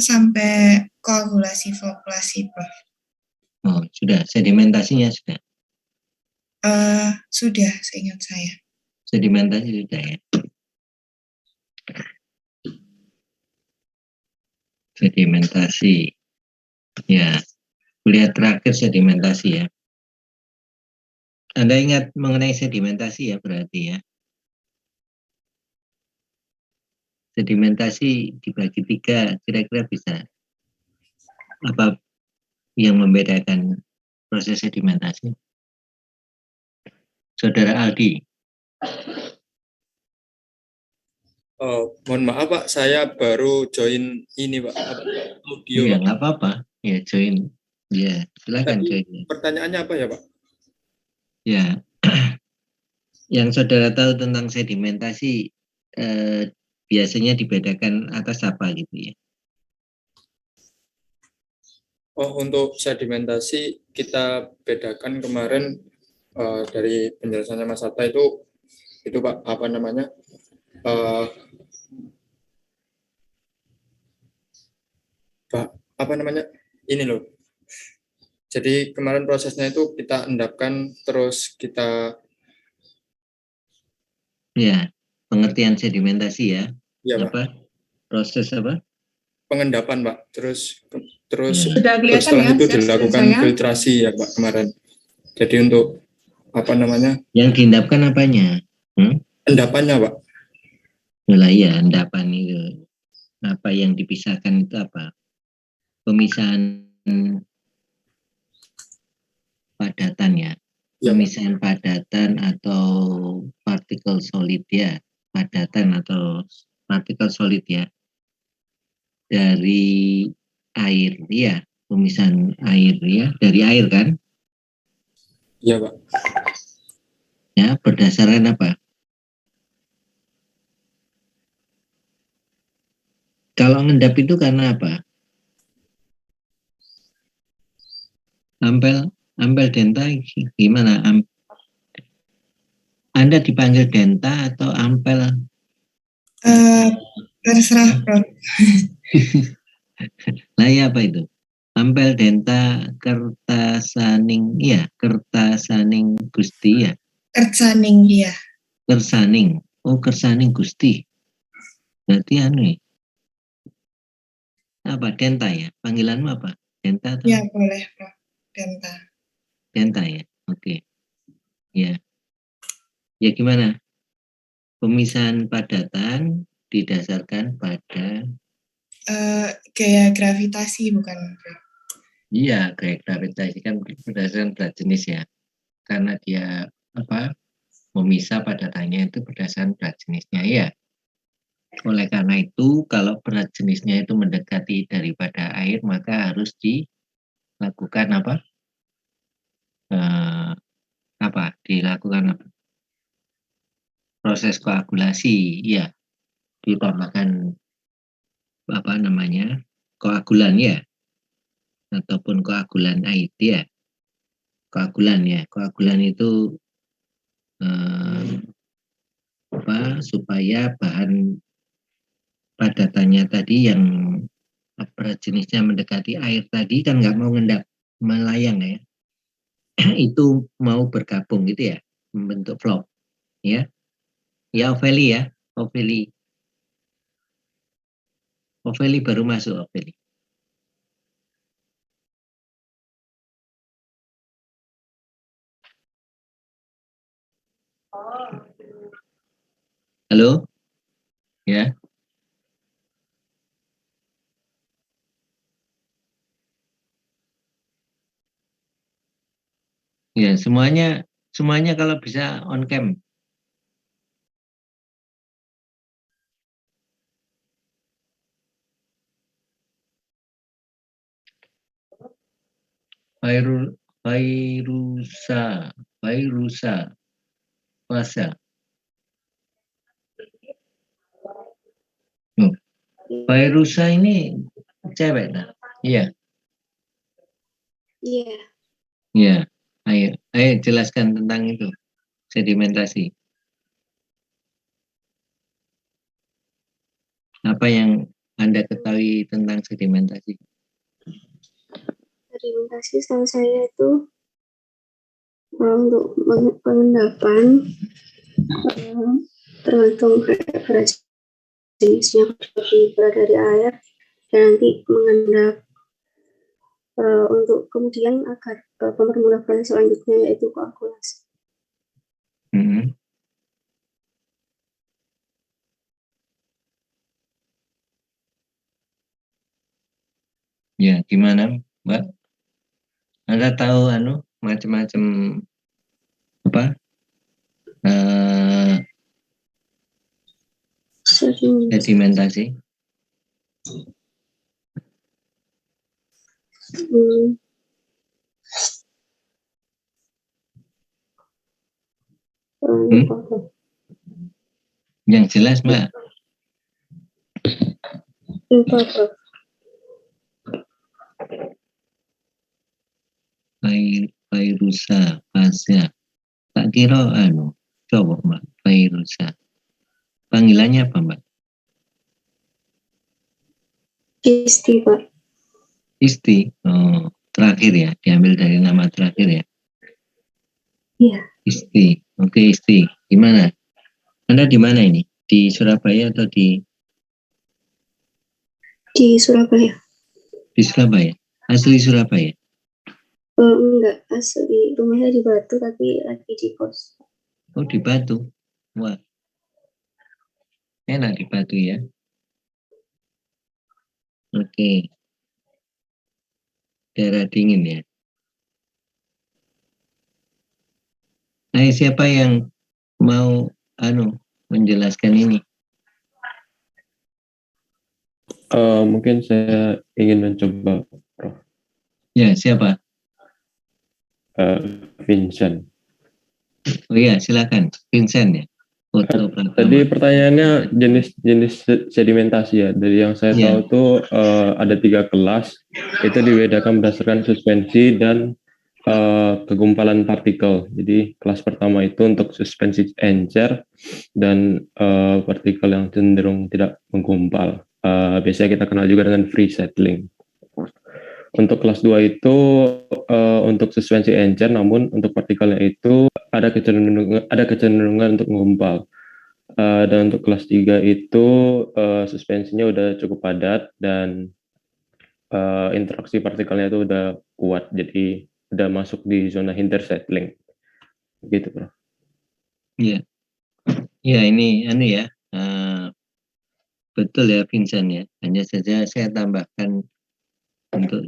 sampai koagulasi flokkulasi, Prof. Oh, sudah. Sedimentasinya sudah. Sudah, seingat saya. Sedimentasi sudah ya. Sedimentasi. Ya, kuliah terakhir sedimentasi ya. Anda ingat mengenai sedimentasi ya berarti ya. Sedimentasi dibagi 3, kira-kira bisa apa yang membedakan proses sedimentasi? Saudara Aldi. Mohon maaf Pak, saya baru join ini Pak, audio. Iya, nggak apa-apa. Ya, join. Ya, silakan join. Pertanyaannya apa ya Pak? Ya, yang saudara tahu tentang sedimentasi biasanya dibedakan atas apa gitu ya? Oh, untuk sedimentasi kita bedakan kemarin dari penjelasannya Mas Atta itu Pak apa namanya? Pak apa namanya? Ini loh. Jadi kemarin prosesnya itu kita endapkan terus kita Ya, pengertian sedimentasi ya. ya Apa? Pak. Proses apa? Pengendapan Pak. Terus Sudah kelihatan setelah ya, itu Chef, dilakukan saya? filtrasi ya Pak kemarin. Jadi untuk apa namanya? Yang diendapkan apanya? Endapannya Pak. Lah ya, endapan itu. Apa yang dipisahkan itu apa? Pemisahan padatan ya. Pemisahan padatan atau partikel solid ya. Padatan atau partikel solid ya. Dari air ya. Pemisahan air ya. Dari air kan? Iya Pak. Ya, berdasarkan apa? Kalau ngendap itu karena apa? Ampel denta gimana? Anda dipanggil denta atau ampel? Terserah, Prof. Nah, ya apa itu? Ampel denta kertasaning, ya, kertasaning Gusti ya. Kersaning ya. Kersaning. Oh, kersaning Gusti. Berarti anu ya. Apa denta ya? Panggilanmu apa? Denta atau? Ya, boleh, Prof. Denta. Denta ya. Oke. Ya. Ya gimana? Pemisahan padatan didasarkan pada gaya gravitasi bukan, Prof? iya, gaya gravitasi kan berdasarkan berat jenis ya. Karena dia apa? Memisah padatannya itu berdasarkan berat jenisnya ya. Oleh karena itu, kalau berat jenisnya itu mendekati daripada air, maka harus dilakukan apa? Dilakukan apa? Proses koagulasi, ya. Ditambahkan apa namanya? Koagulan ya. Ataupun koagulan aid ya. Koagulan ya. Koagulan itu supaya bahan padatannya tadi yang berat jenisnya mendekati air tadi kan nggak mau ngendap melayang ya. Itu mau bergabung gitu ya, membentuk vlog ya. Ya Oveli ya, Oveli baru masuk Oveli. Halo, ya. Ya semuanya kalau bisa on cam. Fairusa, Fasa. Fairusa ini cewek nah? Iya. Iya. Iya. Ayo jelaskan tentang itu sedimentasi. Anda ketahui tentang sedimentasi? Sedimentasi setahu saya itu untuk pengendapan tergantung pada jenisnya, seperti berat dari air dan nanti mengendap untuk kemudian agar pemrograman selanjutnya yaitu koagulasi. Ya, gimana, Mbak? Anda tahu macam-macam apa? Sedimentasi. Yang jelas, Mbak. Pairusa, fasa. Tak kira coba Mbak, Pairusa. Panggilannya apa, Mbak? Isti, Pak. Isti. Oh, terakhir ya, diambil dari nama terakhir ya. Iya. Isti. Oke, Isti. Gimana? Anda di mana ini? Di Surabaya atau di Surabaya. Di Surabaya. Asli Surabaya. Enggak, asli rumahnya di Batu tapi lagi di kos. Oh, di Batu. Wah. Enak di Batu ya. Oke. Daerah dingin ya. Nah, siapa yang mau menjelaskan ini? Mungkin saya ingin mencoba, Prof. Ya, siapa? Vincent. Oh iya, silakan. Vincent ya. Tadi pertanyaannya jenis sedimentasi ya. Dari yang saya tahu tuh ada 3 kelas. Itu dibedakan berdasarkan suspensi dan kegumpalan partikel. Jadi kelas pertama itu untuk suspensi encer dan partikel yang cenderung tidak menggumpal. Biasanya kita kenal juga dengan free settling. Untuk kelas 2 itu untuk suspensi encer, namun untuk partikelnya itu ada kecenderungan untuk menggumpal. Dan untuk kelas 3 itu suspensinya udah cukup padat dan interaksi partikelnya itu udah kuat, jadi udah masuk di zona intersettling. Gitu, Prof. Iya. Ya, ini ya. Betul ya, Vincent ya. Hanya saja saya tambahkan untuk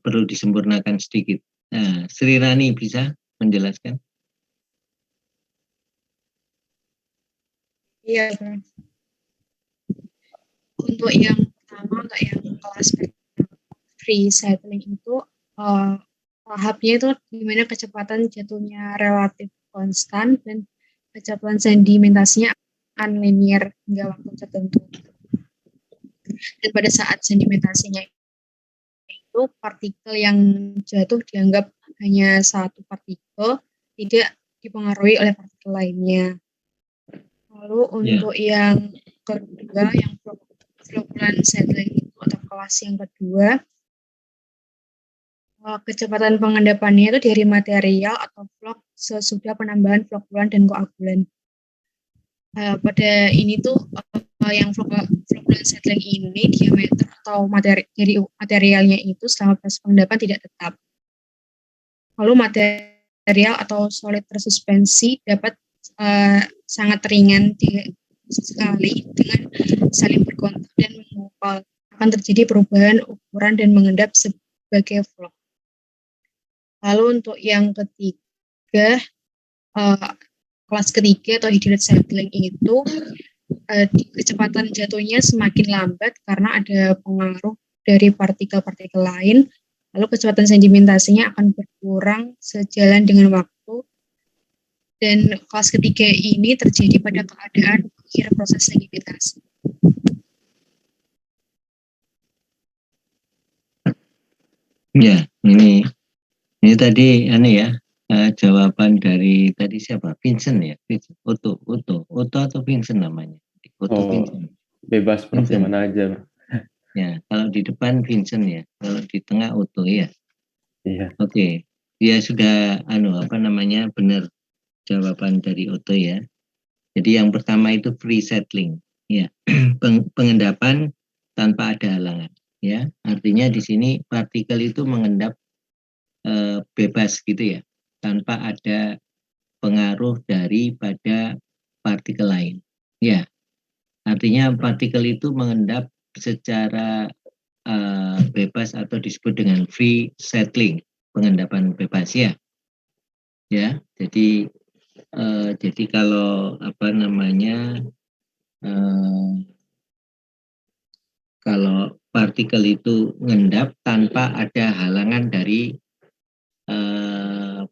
perlu disempurnakan sedikit. Nah, Sri Rani bisa menjelaskan? Iya, Prof. Untuk yang pertama, untuk yang kelas free settling itu tahapnya itu dimana kecepatan jatuhnya relatif konstan dan kecepatan sedimentasinya akan linear hingga waktu tertentu. Dan pada saat sedimentasinya itu partikel yang jatuh dianggap hanya satu partikel, tidak dipengaruhi oleh partikel lainnya. Lalu untuk yang kedua, yang flocculant settling itu atau kelas yang kedua, kecepatan pengendapannya itu dari material atau flok sesudah penambahan flocculant dan koagulan. Pada ini tuh yang flocculant settling ini diameter atau dari materialnya itu selama proses pengendapan tidak tetap. Lalu material atau solid tersuspensi dapat sangat ringan sekali dengan saling berkontak dan mengumpal. Akan terjadi perubahan ukuran dan mengendap sebagai flok. Lalu untuk yang ketiga, kelas ketiga atau hydrate settling itu kecepatan jatuhnya semakin lambat karena ada pengaruh dari partikel-partikel lain. Lalu kecepatan sedimentasinya akan berkurang sejalan dengan waktu. Dan kelas ketiga ini terjadi pada keadaan akhir proses sedimentasi. Ya, ini tadi jawaban dari tadi siapa? Vincent ya? Vincent. Otto atau Vincent namanya? Vincent. Bebas Prof, Vincent. mana aja Prof. Ya, kalau di depan Vincent ya, kalau di tengah Otto ya. Iya. Oke, dia sudah benar jawaban dari Otto ya. Jadi yang pertama itu free settling, ya, pengendapan tanpa ada halangan, ya. Artinya di sini partikel itu mengendap bebas gitu ya, tanpa ada pengaruh daripada partikel lain, ya. Artinya partikel itu mengendap secara bebas atau disebut dengan free settling, pengendapan bebas ya. Ya, jadi kalau kalau partikel itu ngendap tanpa ada halangan dari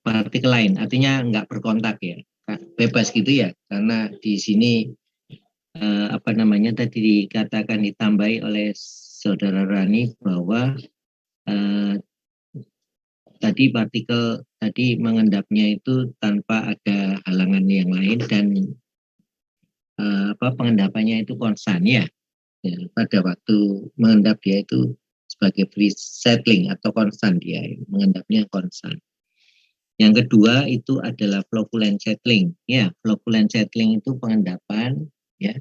partikel lain, artinya nggak berkontak ya, bebas gitu ya, karena di sini tadi dikatakan ditambahi oleh Saudara Rani bahwa tadi partikel tadi mengendapnya itu tanpa ada halangan yang lain dan pengendapannya itu konstan ya. Pada waktu mengendap dia itu sebagai free settling atau konstan, dia mengendapnya konstan. Yang kedua itu adalah flocculent settling ya. Flocculent settling itu pengendapan ya,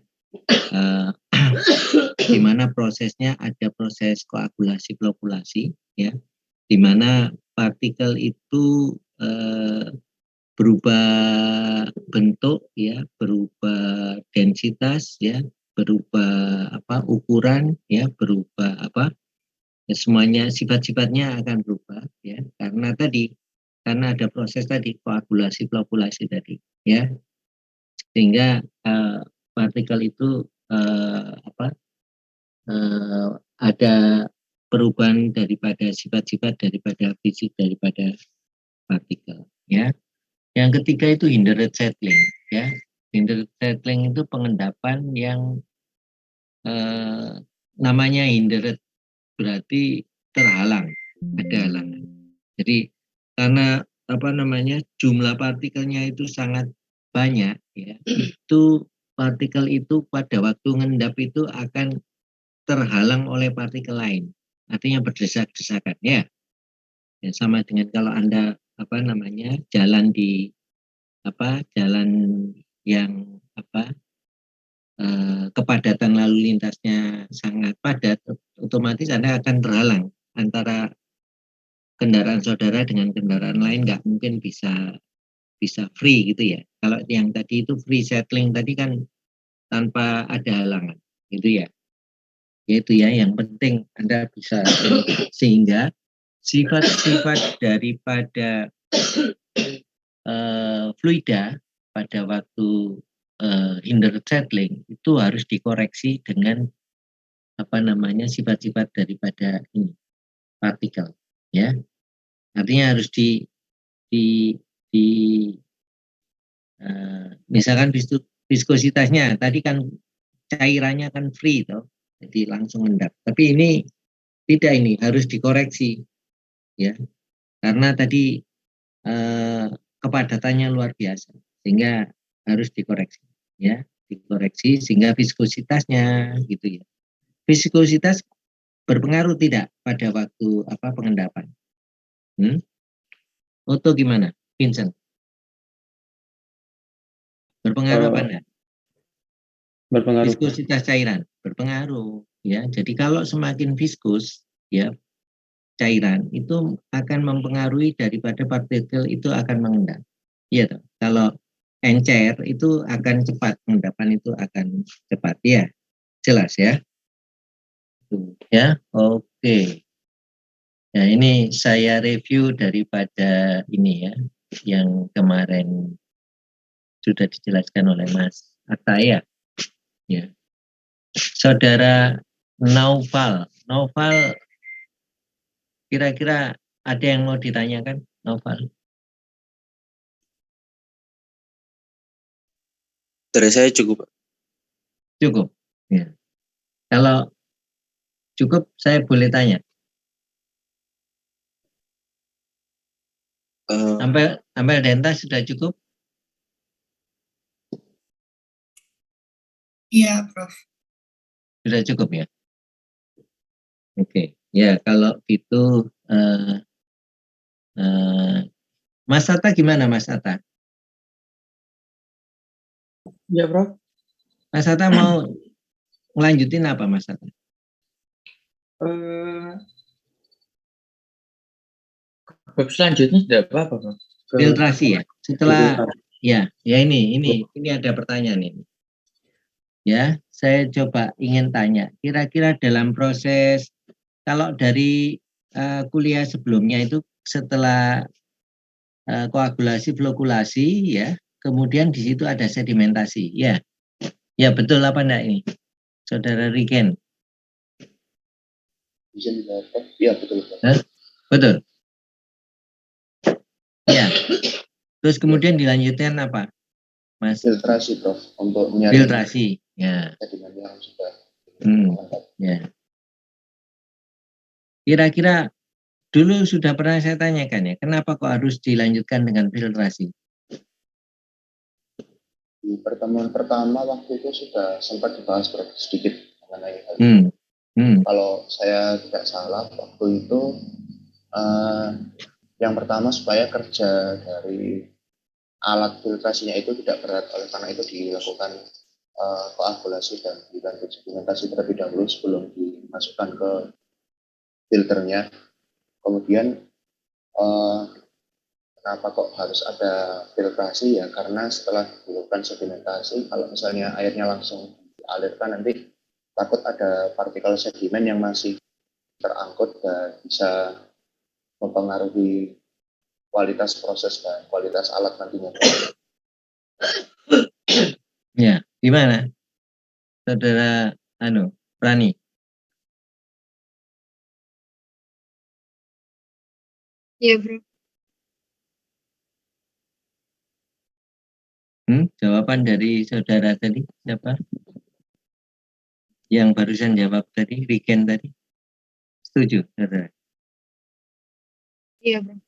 di mana prosesnya ada proses koagulasi flockulasi ya, di mana partikel itu berubah bentuk ya, berubah densitas ya, berubah ukuran ya, berubah ya, semuanya sifat-sifatnya akan berubah ya, karena ada proses tadi koagulasi flockulasi tadi ya, sehingga partikel itu ada perubahan daripada sifat-sifat daripada fisik daripada partikel ya. Yang ketiga itu hindered settling ya. Hindered settling itu pengendapan yang namanya hindered berarti terhalang, ada halangan. Jadi karena jumlah partikelnya itu sangat banyak ya, itu partikel itu pada waktu ngendap itu akan terhalang oleh partikel lain, artinya berdesak-desakan ya. Ya, sama dengan kalau Anda jalan di jalan yang kepadatan lalu lintasnya sangat padat, otomatis Anda akan terhalang antara kendaraan saudara dengan kendaraan lain, nggak mungkin bisa free gitu ya. Kalau yang tadi itu free settling tadi kan tanpa ada halangan gitu ya. Yaitu ya, yang penting Anda bisa sehingga sifat-sifat daripada fluida pada waktu hindered settling itu harus dikoreksi dengan sifat-sifat daripada ini partikel ya. Artinya harus misalkan viskositasnya tadi kan cairannya kan free toh, jadi langsung endap. Tapi ini tidak, ini harus dikoreksi ya, karena tadi kepadatannya luar biasa sehingga harus dikoreksi ya, dikoreksi sehingga viskositasnya gitu ya. Viskositas berpengaruh tidak pada waktu pengendapan? Otto gimana? Vincent? Berpengaruh apa enggak? Berpengaruh. Viskositas cairan berpengaruh ya. Jadi kalau semakin viskus ya cairan itu akan mempengaruhi daripada partikel itu akan mengendap. Iya toh. Kalau encer itu akan cepat, pengendapan itu akan cepat ya. Jelas ya? Ya, oke. Nah, ini saya review daripada ini ya, yang kemarin sudah dijelaskan oleh Mas Ataya. Ya. Saudara Naufal, kira-kira ada yang mau ditanyakan, Naufal? Dari saya cukup. Cukup. Ya. Kalau cukup, saya boleh tanya. Ampel Denta sudah cukup? Iya, Prof. Sudah cukup ya? Oke. Ya, kalau gitu Mas Atta gimana Mas Atta? Ya, Prof. Mas Atta mau ngelanjutin apa Mas Atta? Bab selanjutnya sudah apa, Prof? Filtrasi ya. Setelah ya ini ada pertanyaan ini. Ya, saya coba ingin tanya, kira-kira dalam proses kalau dari kuliah sebelumnya itu setelah koagulasi, flokulasi ya, kemudian di situ ada sedimentasi, ya. Ya, betul apa enggak ini? Saudara Riken? Bisa dijawab? Iya, betul. Betul. Ya. Terus kemudian dilanjutkan apa, Mas? Filtrasi, Prof. Untuk menyaring Filtrasi, ya. sedimen yang sudah Ya. Kira-kira dulu sudah pernah saya tanyakan ya, kenapa kok harus dilanjutkan dengan filtrasi? Di pertemuan pertama waktu itu sudah sempat dibahas sedikit mengenai hal itu. Kalau saya tidak salah waktu itu yang pertama supaya kerja dari alat filtrasinya itu tidak berat, oleh karena itu dilakukan koagulasi dan dilanjut sedimentasi terlebih dahulu sebelum dimasukkan ke filternya. Kemudian kenapa kok harus ada filtrasi ya, karena setelah dilakukan sedimentasi, kalau misalnya airnya langsung dialirkan nanti takut ada partikel sedimen yang masih terangkut dan bisa mempengaruhi kualitas proses dan kualitas alat nantinya. Ya, gimana, Saudara Prani? Iya, Bro. Jawaban dari saudara tadi siapa? Yang barusan jawab tadi, Riken tadi. Setuju, saudara? Iya, Bro.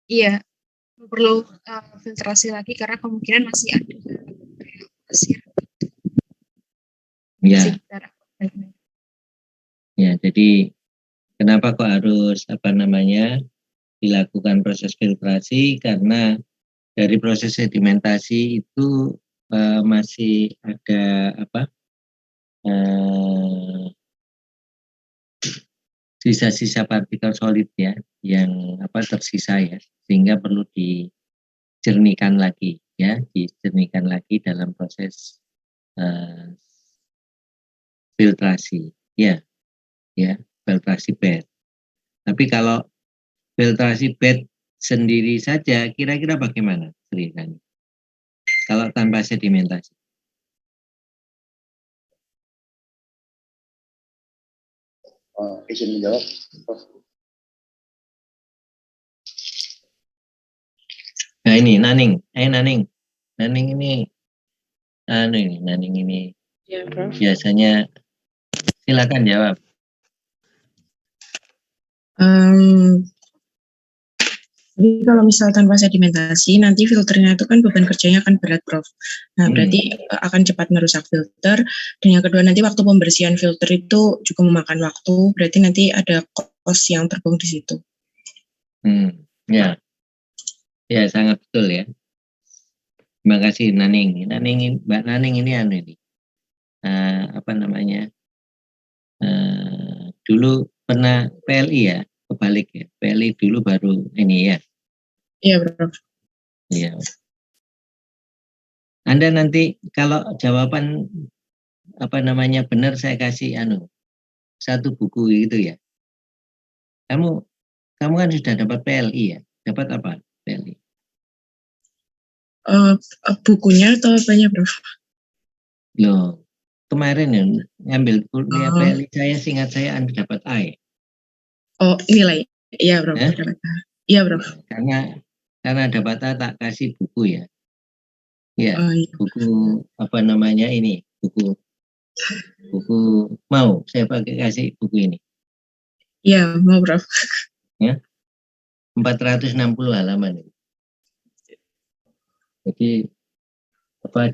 Iya, perlu filtrasi lagi karena kemungkinan masih ada pasir. Ya. Ya, jadi kenapa kok harus dilakukan proses filtrasi, karena dari proses sedimentasi itu masih ada sisa-sisa partikel solid ya yang tersisa ya, sehingga perlu dijernihkan lagi dalam proses filtrasi ya filtrasi bed. Tapi kalau filtrasi bed sendiri saja kira-kira bagaimana ceritanya kalau tanpa sedimentasi? Izin menjawab, Prof. Nah ini Naning ini Naning ini ya, Prof. Biasanya silakan jawab. Jadi kalau misal tanpa sedimentasi, nanti filternya itu kan beban kerjanya akan berat, Prof. Nah, berarti akan cepat merusak filter. Dan yang kedua, nanti waktu pembersihan filter itu juga memakan waktu, berarti nanti ada cost yang terbuang di situ. Ya, sangat betul ya. Terima kasih Naning. Mbak Naning ini dulu pernah PLI ya, kebalik ya. PLI dulu baru ini ya. Iya, Prof. Iya. Anda nanti kalau jawaban benar saya kasih satu buku itu ya. Kamu kan sudah dapat PLI ya? Dapat apa PLI? Bukunya atau apanya, Prof? Loh, kemarin ya ngambil kuliah PLI saya, seingat saya Anda dapat A ya? Oh, nilai. Iya, Prof. Dapat A. Iya, Prof. Karena dapat A tak kasih buku ya. Ya, iya. Buku ini, buku mau saya kasih buku ini. Iya, mau, Prof. Ya. 460 halaman ini. Jadi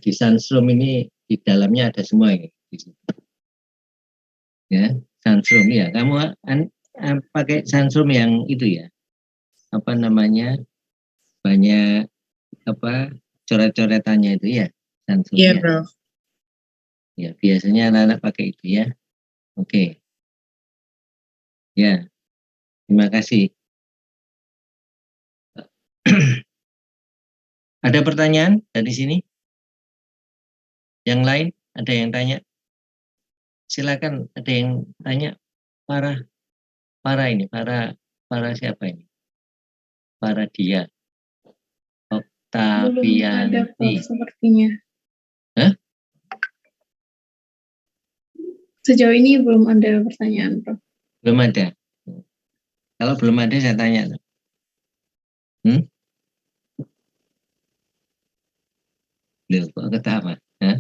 di Sunstrom ini Di dalamnya ada semua ini. Ya, Sunstrom ya. Kamu pakai Sunstrom yang itu ya. Apa namanya? Banyak apa coret-coretannya itu ya. Sunstrom Iya, ya. Bro. Ya, biasanya anak-anak pakai itu ya. Oke. Ya. Terima kasih. Ada pertanyaan dari sini? Yang lain? Ada yang tanya? Silakan, ada yang tanya. Para siapa ini? Para dia. Oktavianti. Sepertinya. Hah? Sejauh ini belum ada pertanyaan, Prof. Belum ada. Kalau belum ada saya tanya. Loh, kok ketawa? Hah?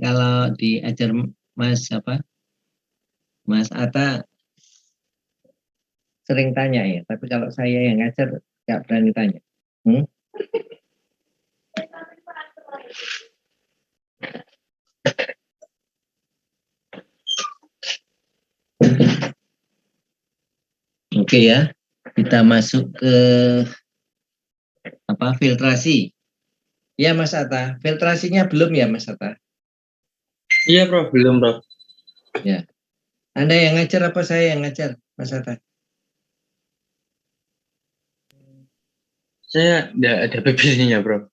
Kalau diajar Mas Atta sering tanya ya, tapi kalau saya yang ngajar nggak berani tanya. Oke ya, kita masuk ke filtrasi. Ya Mas Atta, filtrasinya belum ya Mas Atta? Iya Prof, belum Prof. Ya. Anda yang ngajar apa saya yang ngajar Mas Atta? Saya tidak ada PPT-nya Prof.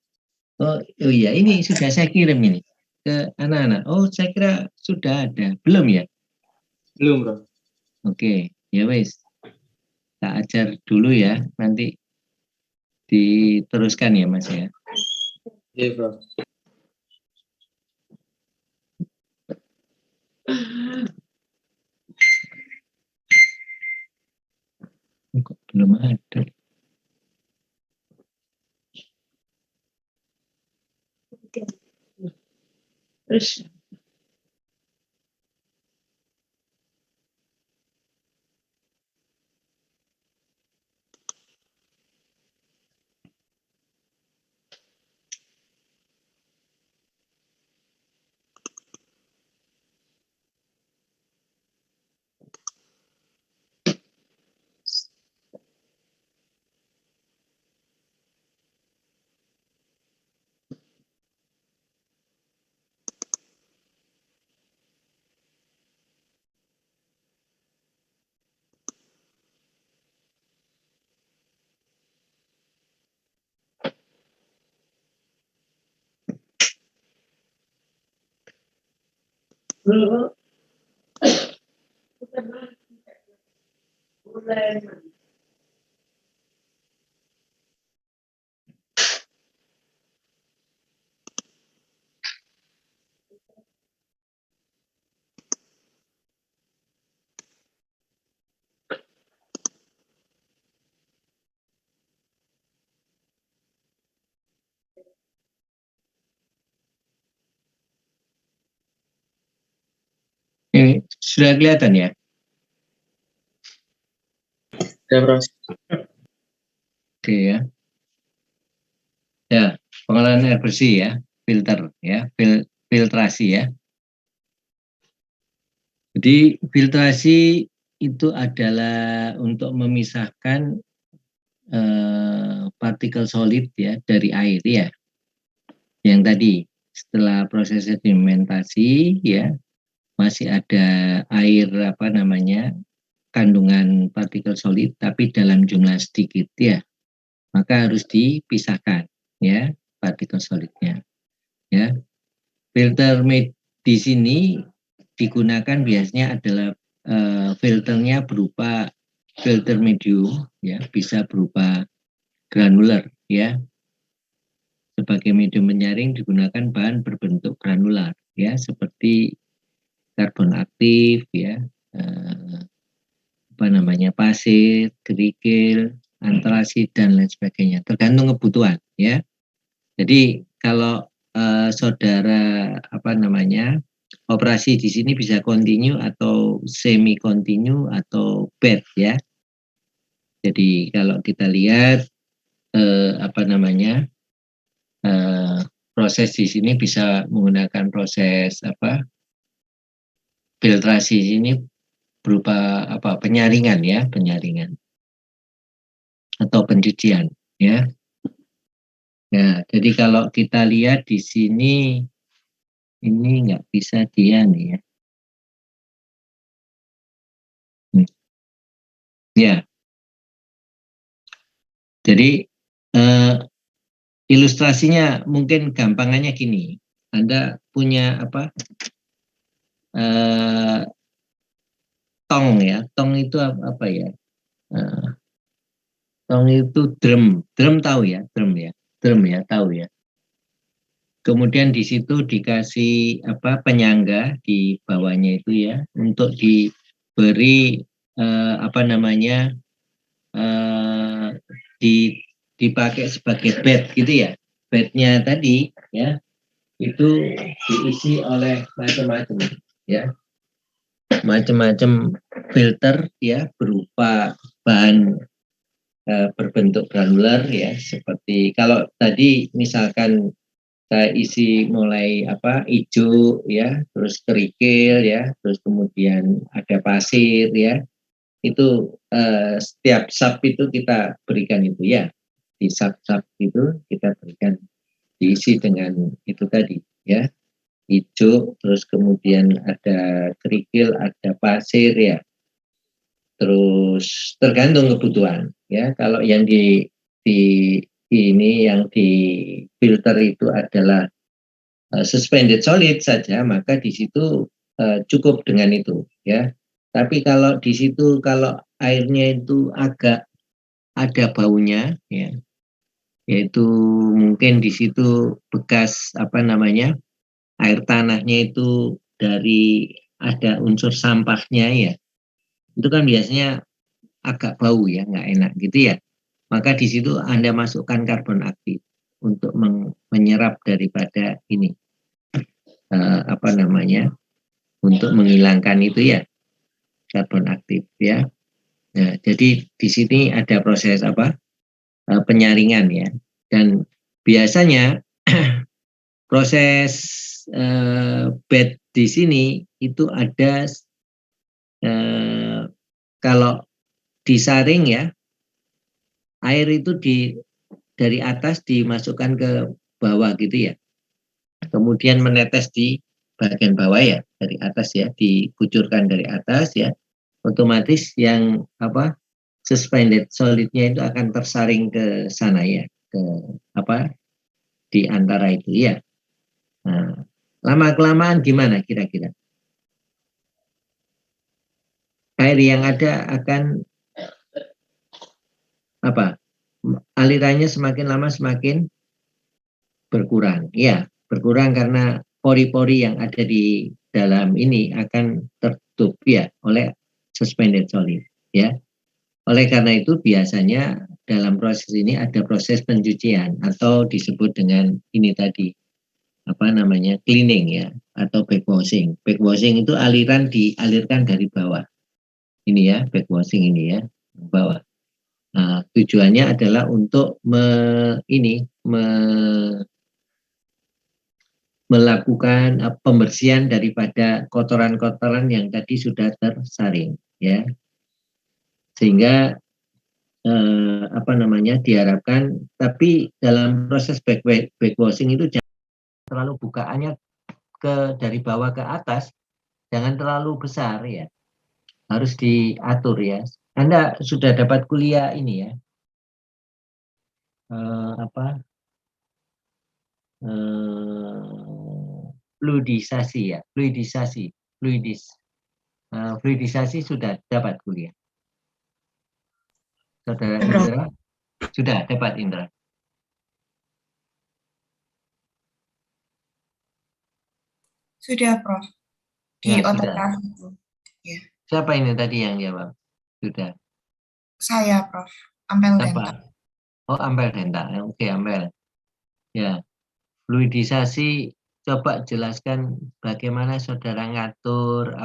Oh iya, ini sudah saya kirim ini ke anak-anak. Oh saya kira sudah ada, belum ya? Belum Prof. Oke, ya wes. Tak ajar dulu ya, nanti diteruskan ya Mas ya. Iya Prof. Kok belum ada? Terus Ini sudah kelihatan ya? Ya Prof. Oke ya. Ya, pengolahan air bersih ya, filter ya, filtrasi ya. Jadi filtrasi itu adalah untuk memisahkan partikel solid ya dari air ya. Yang tadi setelah proses sedimentasi ya masih ada air kandungan partikel solid tapi dalam jumlah sedikit ya. Maka harus dipisahkan ya partikel solidnya ya. Filter di sini digunakan biasanya adalah filternya berupa filter medium ya, bisa berupa granular ya. Sebagai medium penyaring digunakan bahan berbentuk granular ya, seperti karbon aktif ya, pasir, kerikil, antrasit dan lain sebagainya, tergantung kebutuhan ya. Jadi kalau saudara operasi di sini bisa continue atau semi continue atau bed ya. Jadi kalau kita lihat proses di sini bisa menggunakan proses filtrasi ini berupa penyaringan atau pencucian ya. Nah, jadi kalau kita lihat di sini ini nggak bisa dia nih ya. Ya. Jadi ilustrasinya mungkin gampangannya gini. Anda punya tong ya. Tong itu apa ya? Tong itu drum. Drum tahu ya? Drum ya. Drum ya, tahu ya. Kemudian di situ dikasih penyangga di bawahnya itu ya untuk diberi dipakai sebagai bed gitu ya. Bednya tadi ya itu diisi oleh macam-macam ya. Macam-macam filter ya berupa bahan berbentuk granular ya, seperti kalau tadi misalkan saya isi mulai hijau ya, terus kerikil ya, terus kemudian ada pasir ya, itu setiap sub itu kita berikan itu ya, di sub itu kita berikan diisi dengan itu tadi ya, hijau, terus kemudian ada kerikil, ada pasir ya, terus tergantung kebutuhan ya. Kalau yang di filter itu adalah suspended solid saja, maka di situ cukup dengan itu ya. Tapi kalau di situ kalau airnya itu agak ada baunya ya, yaitu mungkin di situ bekas air tanahnya itu dari ada unsur sampahnya ya, itu kan biasanya agak bau ya, nggak enak gitu ya. Maka di situ Anda masukkan karbon aktif untuk menyerap daripada ini untuk menghilangkan itu ya, karbon aktif ya. Nah, jadi di sini ada proses penyaringan ya, dan biasanya proses bed di sini itu ada kalau disaring ya, air itu dari atas dimasukkan ke bawah gitu ya, kemudian menetes di bagian bawah ya, dari atas ya, dikucurkan dari atas ya, otomatis yang suspended solidnya itu akan tersaring ke sana ya, ke di antara itu ya. Nah, lama kelamaan gimana kira-kira? Air yang ada akan alirannya semakin lama semakin berkurang ya, berkurang karena pori-pori yang ada di dalam ini akan tertutup ya oleh suspended solid ya. Oleh karena itu biasanya dalam proses ini ada proses pencucian atau disebut dengan ini tadi cleaning ya, atau backwashing. Backwashing itu dialirkan dari bawah. Ini ya, backwashing ini ya, bawah. Nah, tujuannya adalah untuk melakukan pembersihan daripada kotoran-kotoran yang tadi sudah tersaring ya, sehingga diharapkan. Tapi dalam proses backwashing itu jangan terlalu bukaannya dari bawah ke atas, jangan terlalu besar ya, harus diatur ya. Anda sudah dapat kuliah ini ya, fluidisasi ya, fluidisasi sudah dapat kuliah. Saudara Indra sudah dapat, Indra? Sudah, Prof. Di OTK itu. Ya. Siapa ini tadi yang jawab? Sudah. Saya, Prof. Ampel Denta. Oh, Ampel Denta. Oke, Ampel. Ya. Fluidisasi, coba jelaskan bagaimana saudara ngatur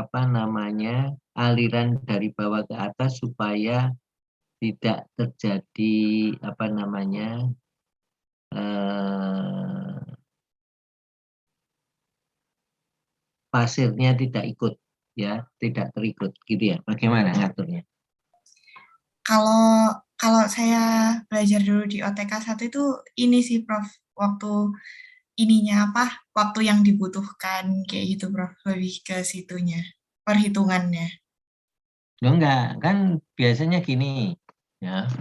aliran dari bawah ke atas supaya tidak terjadi apa namanya pasirnya tidak ikut ya, tidak terikut gitu ya. Bagaimana ngaturnya? Kalau saya belajar dulu di OTK 1 itu ini sih Prof, waktu ininya apa? Waktu yang dibutuhkan kayak gitu Prof, lebih ke situnya, perhitungannya. Lo enggak, kan biasanya gini ya.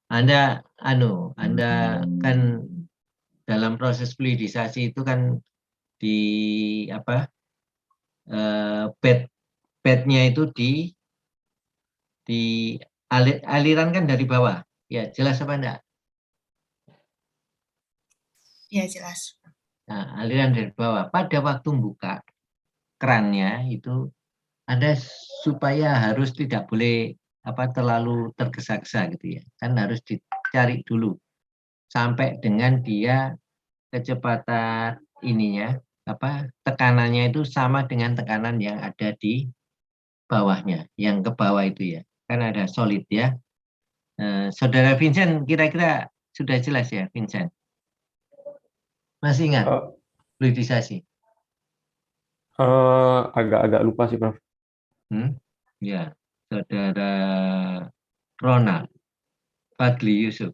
Anda kan dalam proses fluidisasi itu kan di apa bednya itu di aliran kan dari bawah. Ya, jelas apa enggak? Ya jelas. Nah, aliran dari bawah. Pada waktu buka kerannya itu Anda supaya harus tidak boleh terlalu tergesa-gesa gitu ya. Kan harus dicari dulu sampai dengan dia kecepatan ininya tekanannya itu sama dengan tekanan yang ada di bawahnya, yang ke bawah itu ya. Kan ada solid ya. Saudara Vincent kira-kira sudah jelas ya, Vincent? Masih ingat fluidisasi? Agak-agak lupa sih, Prof. Ya, saudara Ronald Fadli Yusuf.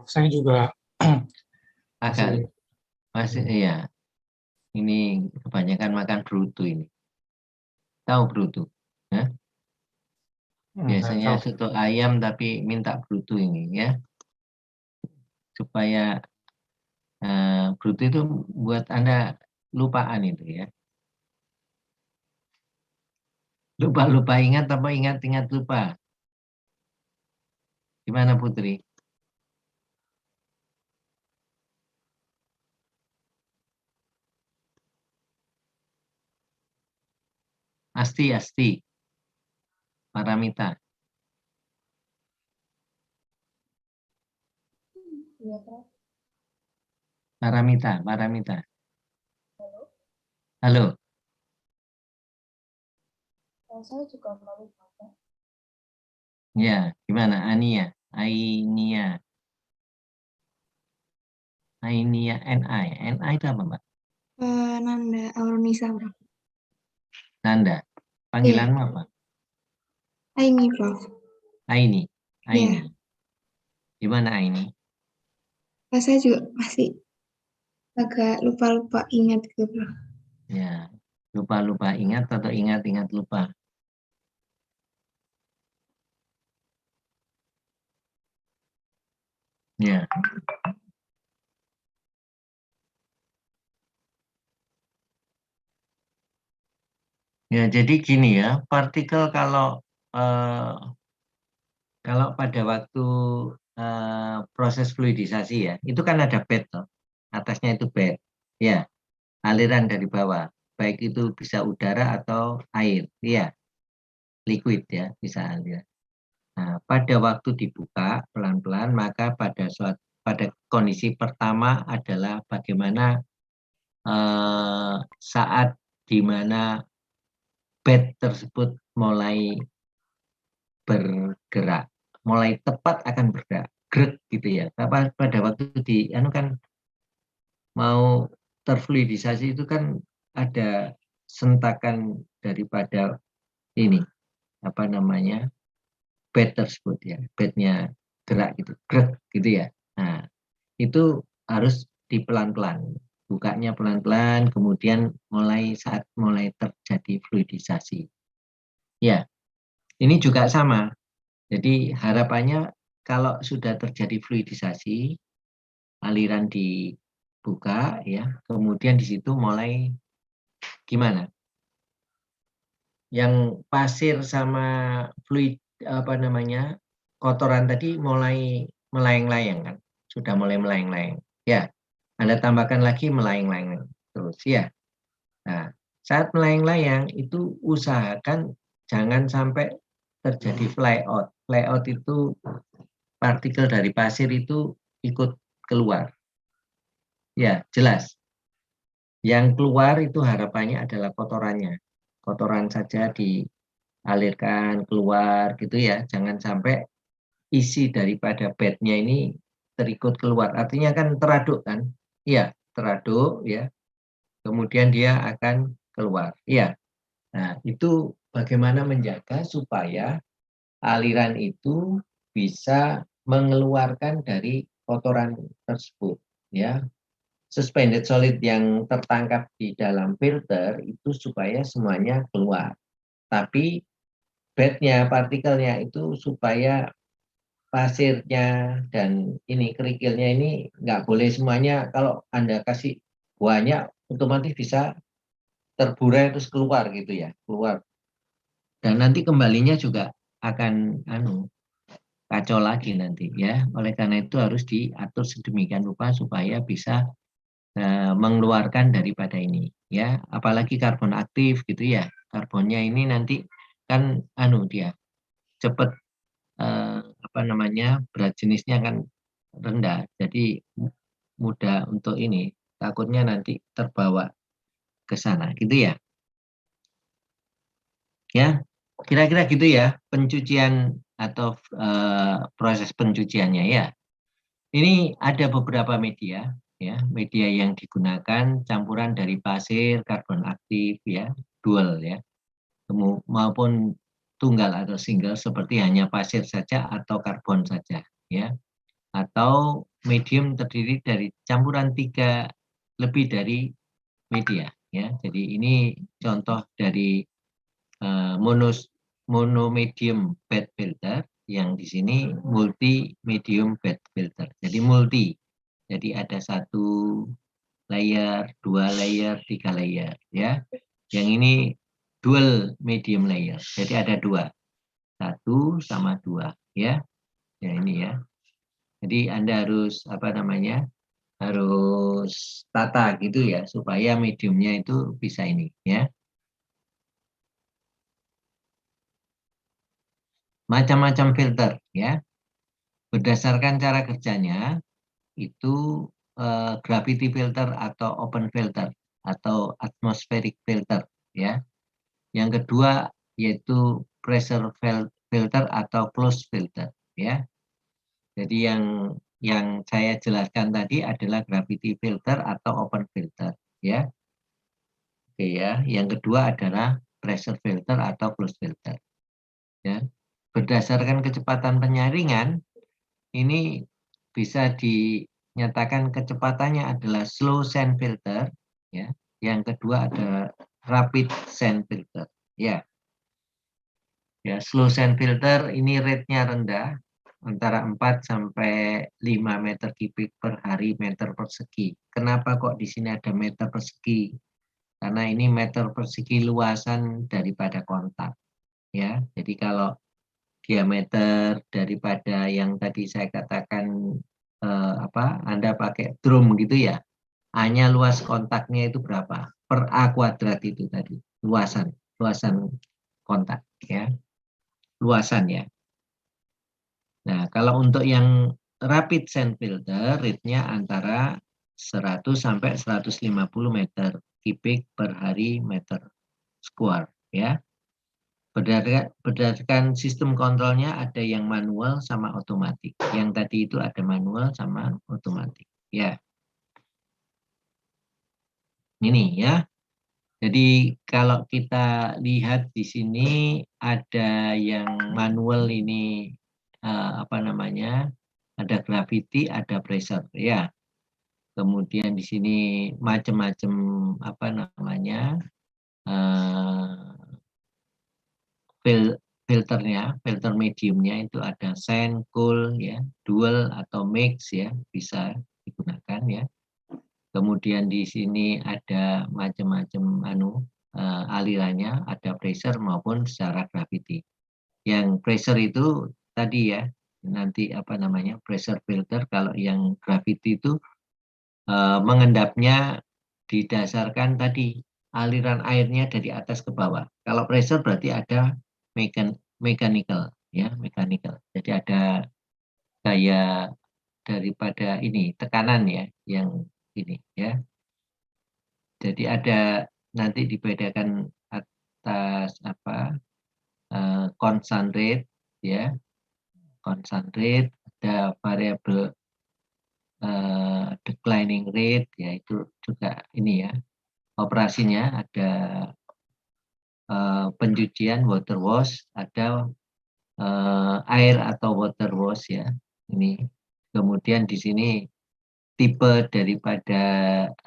Saya juga agak masih iya. Ini kebanyakan makan bruto ini. Tahu bruto? Ya? Biasanya soto ayam tapi minta bruto ini ya. Supaya bruto itu buat Anda lupaan itu ya. Lupa-lupa ingat apa ingat-ingat lupa? Gimana Putri? Asti. Paramita. Paramita. Halo. Saya juga lupa. Ya, gimana? Ainia, NI itu apa, Mbak? Nanda Aurunisa, Prof. Nanda. Panggilanmu apa? Aini, Prof. Aini. Iya. Gimana Aini? Saya juga masih agak lupa-lupa ingat gitu, Prof. Ya, lupa-lupa ingat atau ingat-ingat lupa? Ya. Ya, jadi gini ya, partikel kalau pada waktu proses fluidisasi ya, itu kan ada bed toh. Atasnya itu bed. Ya, aliran dari bawah. Baik itu bisa udara atau air. Ya, liquid ya, bisa aliran. Nah, pada waktu dibuka pelan-pelan, maka pada kondisi pertama adalah bagaimana saat di mana bed tersebut mulai bergerak, mulai tepat akan bergerak, gitu ya. Pada waktu kan mau terfluidisasi itu kan ada sentakan daripada ini bed tersebut ya, bednya gerak gitu ya. Nah, itu harus dipelan-pelan, bukanya pelan-pelan, kemudian saat mulai terjadi fluidisasi. Ya, ini juga sama. Jadi harapannya kalau sudah terjadi fluidisasi, aliran dibuka ya, kemudian di situ mulai gimana? Yang pasir sama fluid kotoran tadi mulai melayang-layang kan, sudah mulai melayang-layang. Ya, Anda tambahkan lagi melayang-layang terus ya. Nah, saat melayang-layang itu usahakan jangan sampai terjadi fly out. Fly out itu partikel dari pasir itu ikut keluar. Ya, jelas. Yang keluar itu harapannya adalah kotorannya. Kotoran saja alirkan keluar gitu ya. Jangan sampai isi daripada bednya ini terikut keluar. Artinya kan teraduk kan? Iya, teraduk ya. Kemudian dia akan keluar. Iya. Nah, itu bagaimana menjaga supaya aliran itu bisa mengeluarkan dari kotoran tersebut ya. Suspended solid yang tertangkap di dalam filter itu supaya semuanya keluar. Tapi bednya, partikelnya itu supaya pasirnya dan ini kerikilnya ini nggak boleh semuanya. Kalau Anda kasih banyak, otomatis bisa terburai terus keluar gitu ya, keluar. Dan nanti kembalinya juga akan kacau lagi nanti ya. Oleh karena itu harus diatur sedemikian rupa supaya bisa mengeluarkan daripada ini ya, apalagi karbon aktif gitu ya. Karbonnya ini nanti kan dia cepat berat jenisnya kan rendah, jadi mudah untuk ini, takutnya nanti terbawa ke sana gitu ya. Ya, kira-kira gitu ya pencucian atau proses pencuciannya ya. Ini ada beberapa media ya, media yang digunakan campuran dari pasir, karbon aktif ya, dual ya, maupun tunggal atau single seperti hanya pasir saja atau karbon saja ya, atau medium terdiri dari campuran 3 lebih dari media ya. Jadi ini contoh dari monomedium bed filter, yang di sini multi medium bed filter. Jadi multi. Jadi ada 1 layer, 2 layer, 3 layer ya. Yang ini dual medium layer. Jadi ada 2. 1 sama 2 ya. Ya ini ya. Jadi Anda harus harus tata gitu ya supaya mediumnya itu bisa ini ya. Macam-macam filter ya. Berdasarkan cara kerjanya itu gravity filter atau open filter atau atmospheric filter ya. Yang kedua yaitu pressure filter atau closed filter ya. Jadi yang saya jelaskan tadi adalah gravity filter atau open filter ya. Oke ya. Yang kedua adalah pressure filter atau closed filter ya. Berdasarkan kecepatan penyaringan ini bisa dinyatakan kecepatannya adalah slow sand filter ya. Yang kedua ada rapid sand filter ya. Ya, slow sand filter ini rate-nya rendah antara 4 sampai 5 meter kubik per hari meter persegi. Kenapa kok di sini ada meter persegi? Karena ini meter persegi luasan daripada kontak ya. Jadi kalau diameter daripada yang tadi saya katakan Anda pakai drum gitu ya, hanya luas kontaknya itu berapa per A kuadrat itu tadi, luasan kontak ya, luasan ya. Nah kalau untuk yang rapid sand filter rate-nya antara 100 sampai 150 meter kubik per hari meter square ya. Berdasarkan sistem kontrolnya ada yang manual sama otomatis. Yang tadi itu ada manual sama otomatis. Ya. Ini ya. Jadi kalau kita lihat di sini ada yang manual ini ada gravity, ada pressure ya. Kemudian di sini macam-macam filternya, filter mediumnya itu ada sand, cool ya, dual atau mix ya, bisa digunakan ya. Kemudian di sini ada macam-macam alirannya, ada pressure maupun secara gravity. Yang pressure itu tadi ya, nanti pressure filter. Kalau yang gravity itu mengendapnya didasarkan tadi aliran airnya dari atas ke bawah. Kalau pressure berarti ada mechanical ya, mechanical. Jadi ada gaya daripada ini tekanan ya, yang ini ya. Jadi ada nanti dibedakan atas constant rate, ya, constant rate, ada variable declining rate, yaitu juga ini ya, operasinya ada pencucian water wash, ada air atau water wash ya. Ini kemudian di sini tipe daripada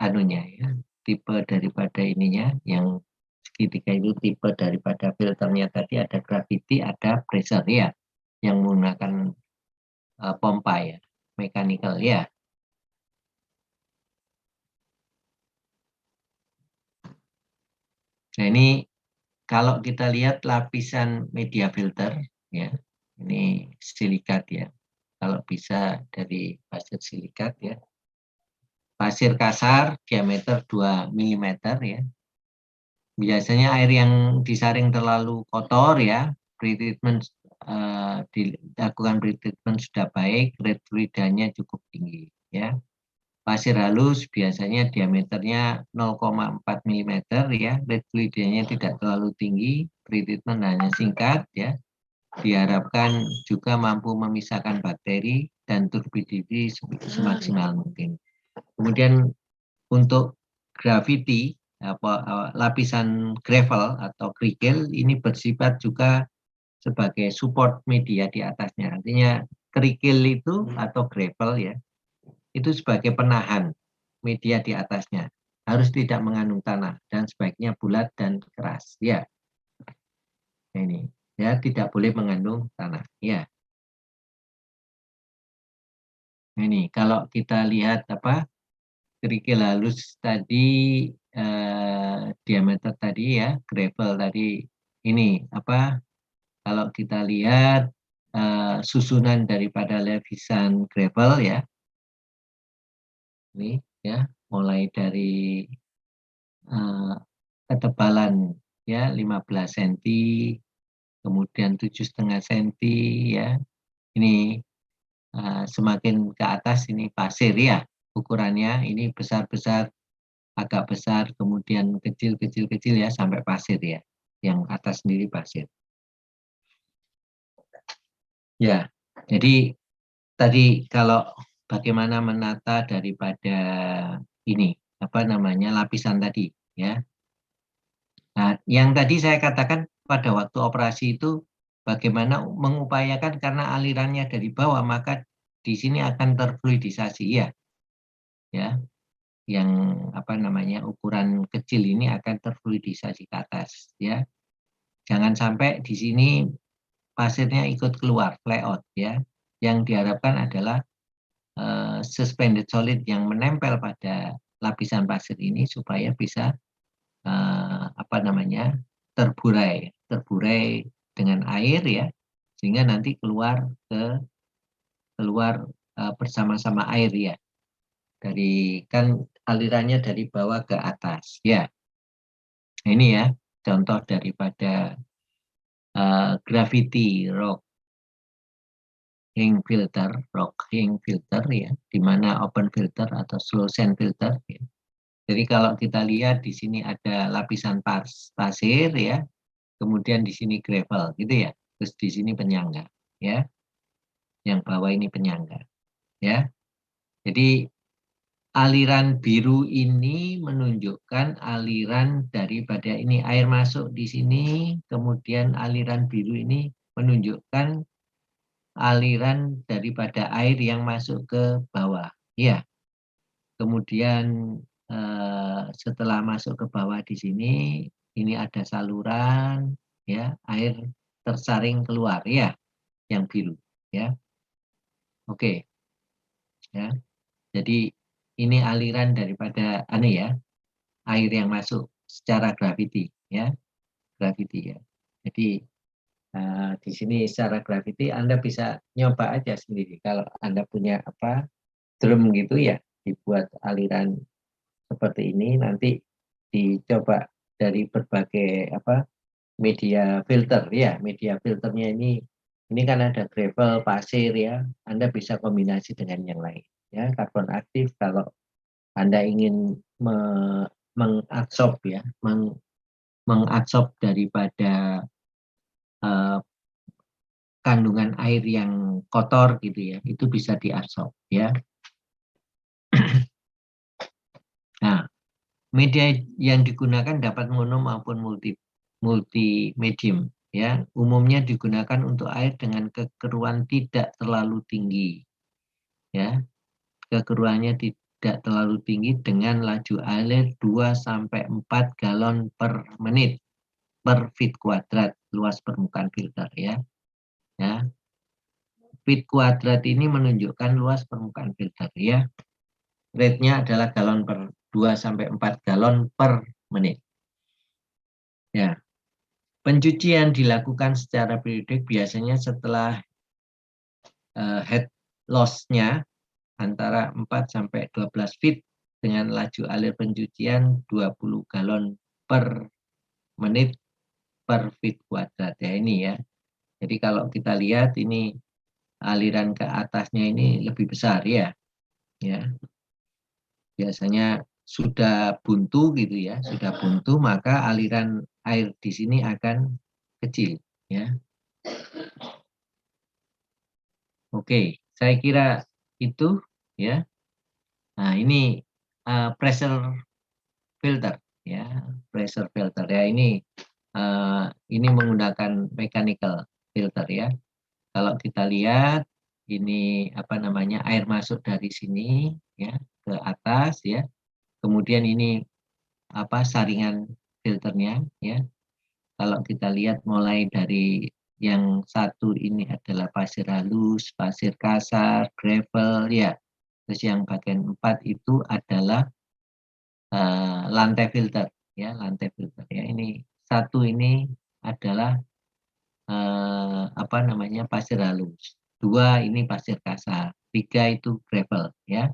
anunya ya, tipe daripada ininya yang segitiga itu tipe daripada filternya tadi ada gravity, ada pressure ya, yang menggunakan pompa ya, mechanical ya. Nah ini kalau kita lihat lapisan media filter ya, ini silikat ya. Kalau bisa dari pasir silikat ya. Pasir kasar diameter 2 mm ya. Biasanya air yang disaring terlalu kotor ya, pretreatment dilakukan pretreatment sudah baik, rate fluidanya cukup tinggi ya. Pasir halus biasanya diameternya 0,4 mm ya, rate fluidanya tidak terlalu tinggi, pretreatment hanya singkat ya. Diharapkan juga mampu memisahkan bakteri dan turbidity semaksimal mungkin. Kemudian untuk gravity, lapisan gravel atau kerikil ini bersifat juga sebagai support media di atasnya. Artinya kerikil itu atau gravel ya, itu sebagai penahan media di atasnya. Harus tidak mengandung tanah dan sebaiknya bulat dan keras ya. Nah, ini ya, tidak boleh mengandung tanah ya. Nah, ini kalau kita lihat apa kerikil halus tadi diameter tadi ya, gravel tadi ini apa kalau kita lihat susunan daripada lapisan gravel ya, ini ya, mulai dari ketebalan ya 15 cm, kemudian 7,5 cm ya, ini semakin ke atas ini pasir ya, ukurannya ini besar-besar, agak besar, kemudian kecil ya sampai pasir ya, yang atas sendiri pasir. Ya, jadi tadi kalau bagaimana menata daripada ini apa namanya lapisan tadi ya. Nah, yang tadi saya katakan pada waktu operasi itu bagaimana mengupayakan karena alirannya dari bawah maka di sini akan terfluidisasi ya. Ya. Yang apa namanya ukuran kecil ini akan terfluidisasi ke atas ya. Jangan sampai di sini pasirnya ikut keluar, fly out ya. Yang diharapkan adalah suspended solid yang menempel pada lapisan pasir ini supaya bisa apa namanya terburai dengan air ya, sehingga nanti keluar bersama-sama air ya. Dari kan alirannya dari bawah ke atas ya. Nah, ini ya contoh daripada gravity rock hang filter ya, di mana open filter atau slow sand filter ya. Jadi kalau kita lihat di sini ada lapisan pasir ya, kemudian di sini gravel gitu ya, terus di sini penyangga ya, yang bawah ini penyangga ya. Jadi aliran biru ini menunjukkan aliran daripada ini air masuk di sini, kemudian aliran biru ini menunjukkan aliran daripada air yang masuk ke bawah. Ya. Kemudian setelah masuk ke bawah di sini, ini ada saluran, ya, air tersaring keluar, ya, yang biru, ya. Oke, ya. Jadi ini aliran daripada ya, air yang masuk secara gravity, ya, gravity, ya. Jadi di sini secara gravity Anda bisa nyoba aja sendiri. Kalau Anda punya apa drum gitu ya, dibuat aliran seperti ini, nanti dicoba dari berbagai apa media filter ya. Media filternya ini kan ada gravel, pasir ya. Anda bisa kombinasi dengan yang lain ya. Karbon aktif kalau Anda ingin mengabsorb ya, mengabsorb daripada kandungan air yang kotor gitu ya, itu bisa diabsorb ya. Nah, media yang digunakan dapat mono maupun multi medium ya. Umumnya digunakan untuk air dengan kekeruan tidak terlalu tinggi ya. Kekeruannya tidak terlalu tinggi dengan laju air 2 sampai 4 galon per menit per feet kuadrat luas permukaan filter ya. Ya. Feet kuadrat ini menunjukkan luas permukaan filter ya. Rate-nya adalah galon per 2 sampai 4 galon per menit. Ya. Pencucian dilakukan secara periodik biasanya setelah head loss-nya antara 4 sampai 12 feet dengan laju alir pencucian 20 galon per menit per feet kuadrat ya ini ya. Jadi kalau kita lihat ini aliran ke atasnya ini lebih besar ya. Ya. Biasanya sudah buntu gitu ya, sudah buntu maka aliran air di sini akan kecil ya. Oke, saya kira itu ya. Nah, ini pressure filter ya, pressure filter ya ini menggunakan mechanical filter ya. Kalau kita lihat ini apa namanya air masuk dari sini ya ke atas ya. Kemudian ini apa saringan filternya ya. Kalau kita lihat mulai dari yang satu ini adalah pasir halus, pasir kasar, gravel ya. Terus yang bagian 4 itu adalah lantai filter ya, lantai filter ya. Ini satu ini adalah apa namanya pasir halus. 2 ini pasir kasar, 3 itu gravel ya.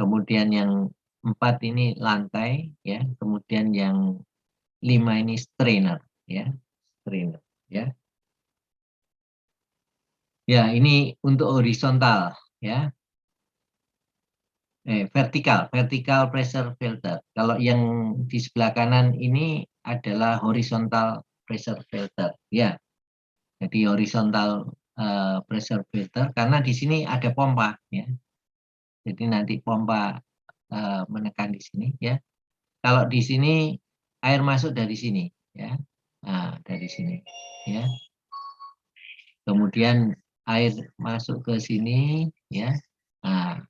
Kemudian yang 4 ini lantai ya, kemudian yang 5 ini strainer ya, strainer ya. Ya, ini untuk horizontal ya. Vertikal pressure filter. Kalau yang di sebelah kanan ini adalah horizontal pressure filter ya. Jadi horizontal pressure filter karena di sini ada pompa ya. Jadi nanti pompa menekan di sini ya. Kalau di sini air masuk dari sini ya. Nah, dari sini ya. Kemudian air masuk ke sini ya. Nah,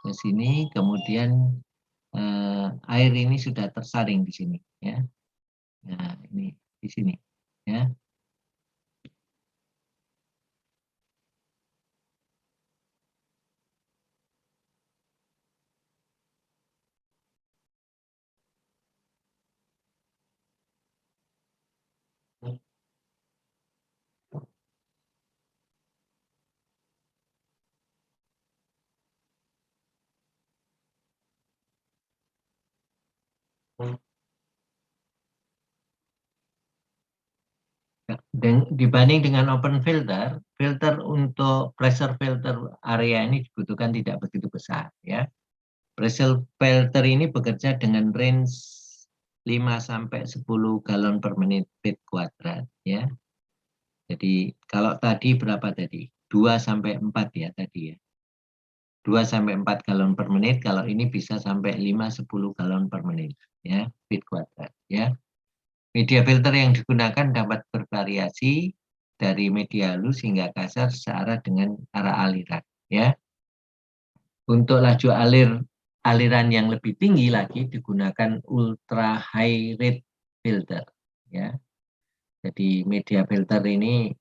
ke sini kemudian air ini sudah tersaring di sini ya. Nah, ini di sini ya. Dibanding dengan open filter, filter untuk pressure filter area ini dibutuhkan tidak begitu besar ya. Pressure filter ini bekerja dengan range 5 sampai 10 galon per menit feet kuadrat ya. Jadi kalau tadi berapa tadi? 2 sampai 4 ya tadi ya. 2 sampai 4 galon per menit, kalau ini bisa sampai 5-10 galon per menit ya, feet kuadrat ya. Media filter yang digunakan dapat bervariasi dari media halus hingga kasar searah dengan arah aliran ya. Untuk laju aliran yang lebih tinggi lagi digunakan ultra high rate filter ya. Jadi media filter ini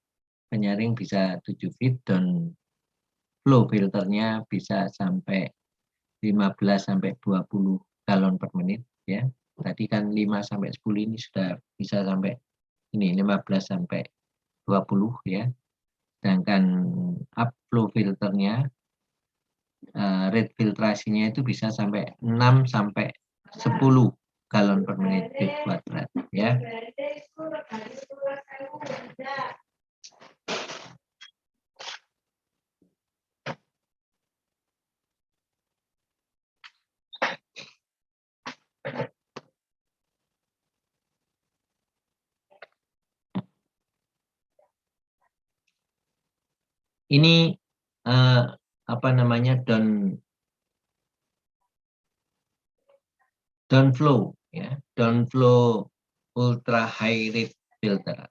penyaring bisa 7 feet dan flow filternya bisa sampai 15 sampai 20 galon per menit ya. Tadi kan 5 sampai 10 ini sudah bisa sampai ini 15 sampai 20 ya. Sedangkan upflow filternya rate filtrasinya itu bisa sampai 6 sampai 10 galon per menit feet kuadrat ya. ini apa namanya downflow ya, downflow ultra high rate filter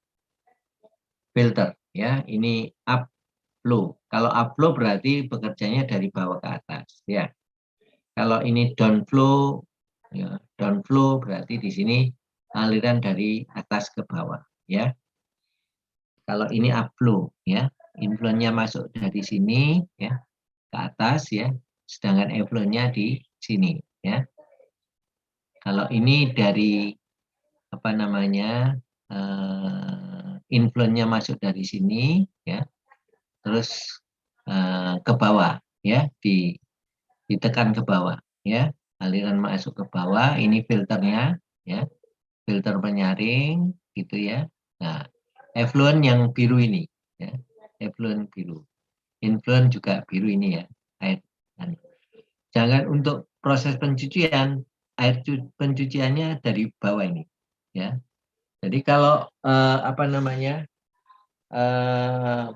ya, ini upflow. Kalau upflow berarti bekerjanya dari bawah ke atas ya. Kalau ini downflow ya, downflow berarti di sini aliran dari atas ke bawah ya. Kalau ini upflow ya, inflow-nya masuk dari sini ya ke atas ya, sedangkan outflow-nya di sini ya. Kalau ini dari apa namanya inflow-nya masuk dari sini ya, terus ke bawah ya, ditekan ke bawah ya, aliran masuk ke bawah. Ini filternya ya, filter penyaring gitu ya. Nah, effluent yang biru ini ya, effluent biru, inflow juga biru ini ya, air. Jangan untuk proses pencucian, air pencuciannya dari bawah ini ya. Jadi kalau apa namanya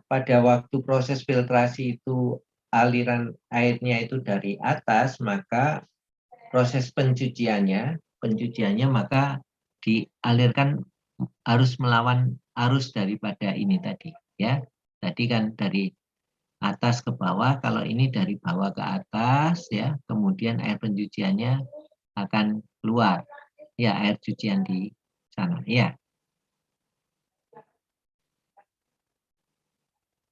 pada waktu proses filtrasi itu aliran airnya itu dari atas, maka proses pencuciannya maka dialirkan harus melawan arus daripada ini tadi ya. Tadi kan dari atas ke bawah, kalau ini dari bawah ke atas ya, kemudian air pencuciannya akan keluar ya, air cucian di sana ya.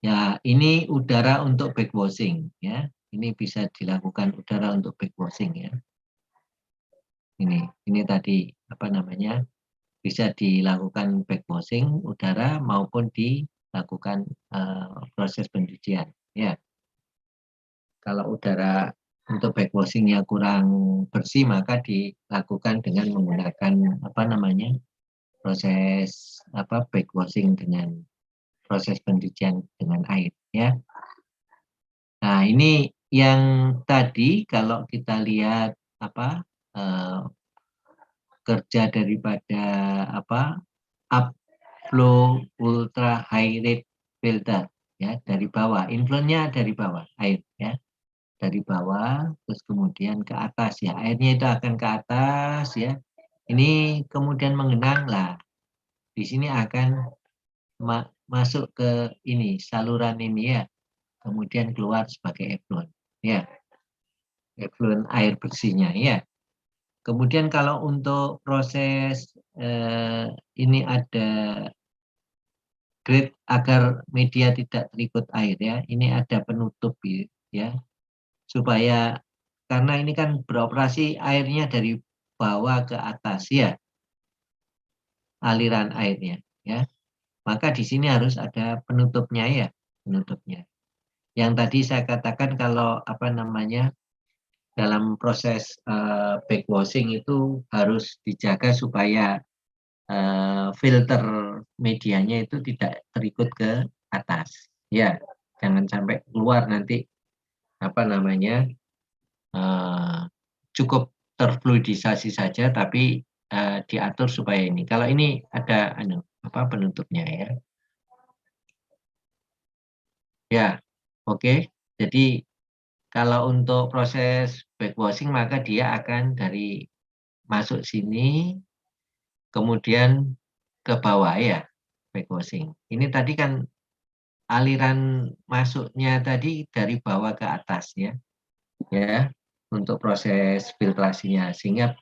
Ya, ini udara untuk backwashing ya. Ini bisa dilakukan udara untuk backwashing ya. Ini tadi apa namanya? Bisa dilakukan backwashing udara maupun dilakukan proses pencucian ya. Kalau udara untuk backwashing-nya kurang bersih, maka dilakukan dengan menggunakan apa namanya proses apa backwashing dengan proses pencucian dengan air ya. Nah ini yang tadi kalau kita lihat apa kerja daripada apa upflow ultra high rate filter ya, dari bawah, inflow-nya dari bawah air ya. Dari bawah terus kemudian ke atas ya, airnya itu akan ke atas ya, ini kemudian mengenang lah, di sini akan masuk ke ini saluran ini ya, kemudian keluar sebagai effluent ya, effluent air bersihnya ya. Kemudian kalau untuk proses ini ada grade agar media tidak terikut air ya, ini ada penutup ya, supaya karena ini kan beroperasi airnya dari bawah ke atas ya, aliran airnya ya, maka di sini harus ada penutupnya ya, penutupnya. Yang tadi saya katakan kalau apa namanya dalam proses backwashing itu harus dijaga supaya filter medianya itu tidak terikut ke atas ya, jangan sampai keluar nanti apa namanya cukup terfluidisasi saja, tapi diatur supaya ini. Kalau ini ada apa penutupnya ya. Ya, oke. Jadi kalau untuk proses backwashing maka dia akan dari masuk sini kemudian ke bawah ya, backwashing. Ini tadi kan aliran masuknya tadi dari bawah ke atas ya. Ya, untuk proses filtrasinya, sehingga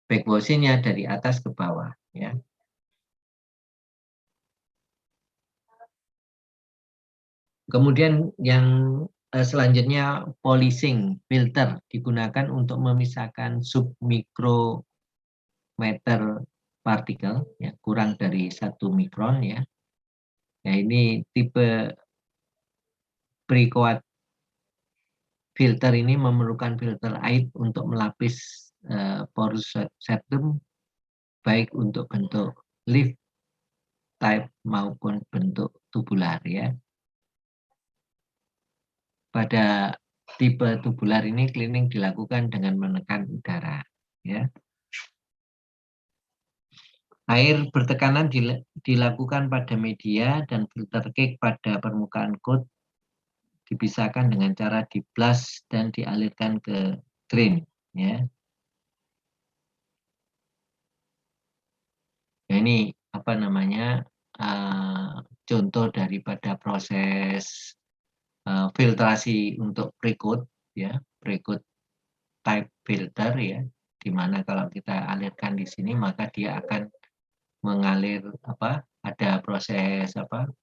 backwashing-nya dari atas ke bawah ya. Kemudian yang selanjutnya polishing filter digunakan untuk memisahkan submikrometer partikel ya, kurang dari 1 mikron ya. Nah, ini tipe pre-coat filter ini memerlukan filter air untuk melapis porous septum baik untuk bentuk leaf type maupun bentuk tubular ya. Pada tipe tubular ini cleaning dilakukan dengan menekan udara ya. Air bertekanan dilakukan pada media dan filter cake pada permukaan coat dipisahkan dengan cara di-blast dan dialirkan ke drain, ya. Nah, ini apa namanya contoh daripada proses filtrasi untuk pre-coat, ya, pre-coat type filter, ya, di mana kalau kita alirkan di sini maka dia akan mengalir ada proses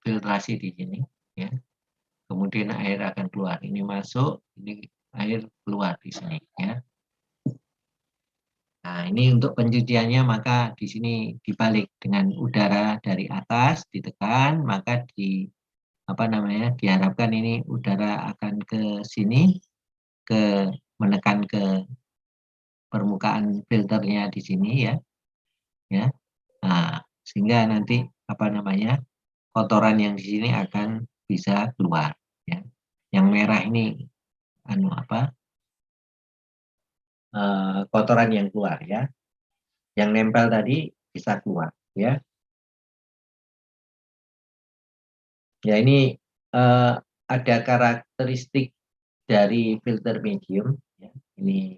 filtrasi di sini, ya. Kemudian air akan keluar. Ini masuk, ini air keluar di sini, ya. Nah, ini untuk pencuciannya maka di sini dibalik dengan udara dari atas ditekan, maka diharapkan ini udara akan ke sini, menekan ke permukaan filternya di sini, ya. Nah, sehingga nanti kotoran yang di sini akan bisa keluar, ya. Yang merah ini kotoran yang keluar, ya. Yang nempel tadi bisa keluar, ya. Ya, ini ada karakteristik dari filter medium, ya. Ini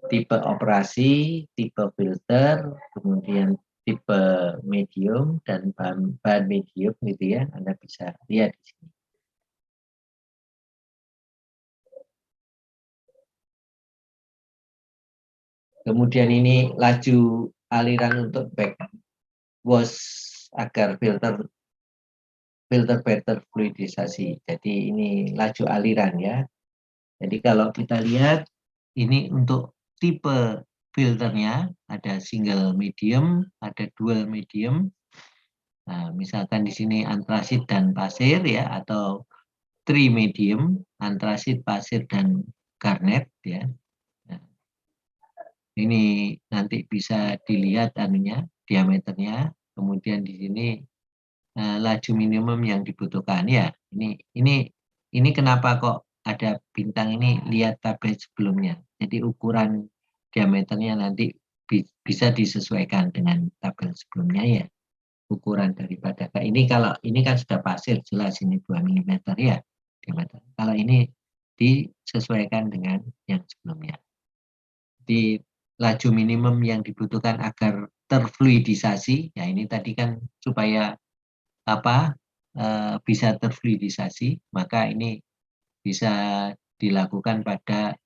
tipe operasi, tipe filter, kemudian tipe medium dan bahan medium, gitu ya. Anda bisa lihat di sini. Kemudian ini laju aliran untuk backwash agar filter better fluidisasi. Jadi ini laju aliran, ya. Jadi kalau kita lihat ini untuk tipe filternya ada single medium, ada dual medium. Nah, misalkan di sini antrasit dan pasir, ya, atau trimedium, antrasit, pasir dan garnet, ya. Nah, ini nanti bisa dilihat diameternya. Kemudian di sini laju minimum yang dibutuhkan, ya. Ini kenapa kok ada bintang ini, lihat tabel sebelumnya. Jadi ukuran diameternya nanti bisa disesuaikan dengan tabel sebelumnya, ya. Ukuran daripada ini, kalau ini kan sudah pasir, jelas ini 2 mm, ya, diameter. Kalau ini disesuaikan dengan yang sebelumnya. Di laju minimum yang dibutuhkan agar terfluidisasi, ya, ini tadi kan supaya bisa terfluidisasi, maka ini bisa dilakukan pada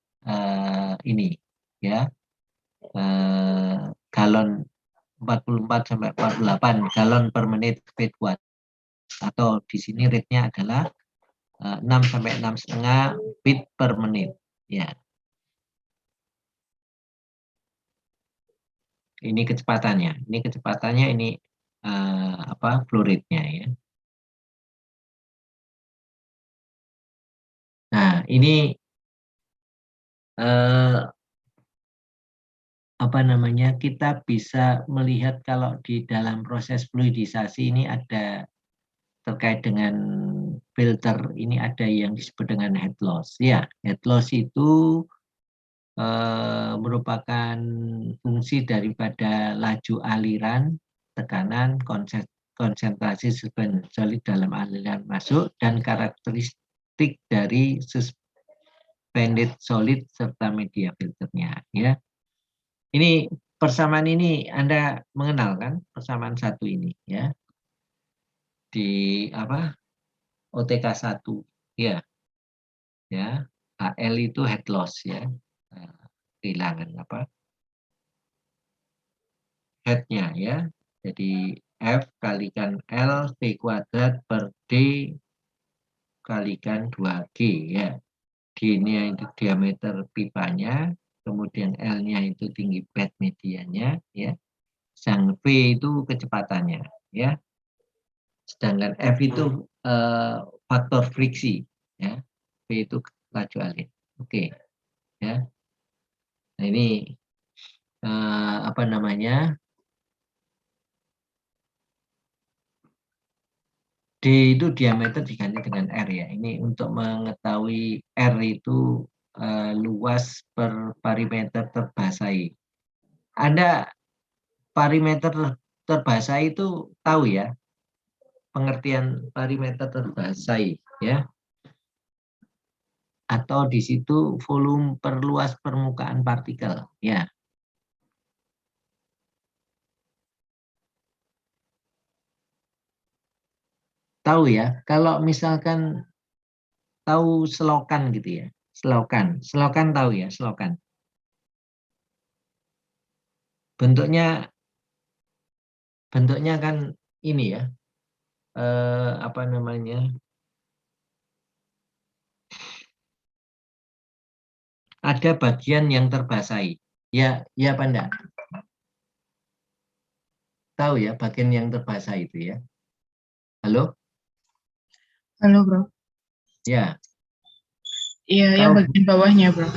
ini, ya, galon 44 sampai 48 galon per menit feed watt, atau di sini rate-nya adalah 6 sampai 6,5 feet per menit, ya. Ini kecepatannya. Ini flow rate-nya, ya. Nah, ini kita bisa melihat kalau di dalam proses fluidisasi ini ada terkait dengan filter, ini ada yang disebut dengan head loss, ya. Head loss itu merupakan fungsi daripada laju aliran, tekanan, konsentrasi suspended solid dalam aliran masuk, dan karakteristik dari suspended solid serta media filternya, ya. Ini persamaan ini Anda mengenal kan, persamaan satu ini, ya, di OTK 1, ya. Ya, HL itu head loss, ya. Kehilangan head-nya, ya. Jadi F kalikan L V kuadrat per D kalikan 2G, ya. D-nya itu diameter pipanya, kemudian L-nya itu tinggi bed medianya, ya. Sedangkan V itu kecepatannya, ya. Sedangkan F itu faktor friksi, ya. V itu laju alir. Oke, ya. Nah, ini D itu diameter diganti dengan R, ya. Ini untuk mengetahui R itu luas per perimeter terbasahi. Anda perimeter terbasahi itu tahu, ya, pengertian perimeter terbasahi, ya. atau di situ volume perluas permukaan partikel, ya. Tahu ya, kalau misalkan tahu selokan gitu ya, selokan tahu ya, selokan. Bentuknya kan ini ya, apa namanya? Ada bagian yang terbasahi. Ya, ya apa enggak? Tahu ya bagian yang terbasahi itu ya. Halo? Halo, Bro. Ya. Iya, yang bagian bawahnya, Bro.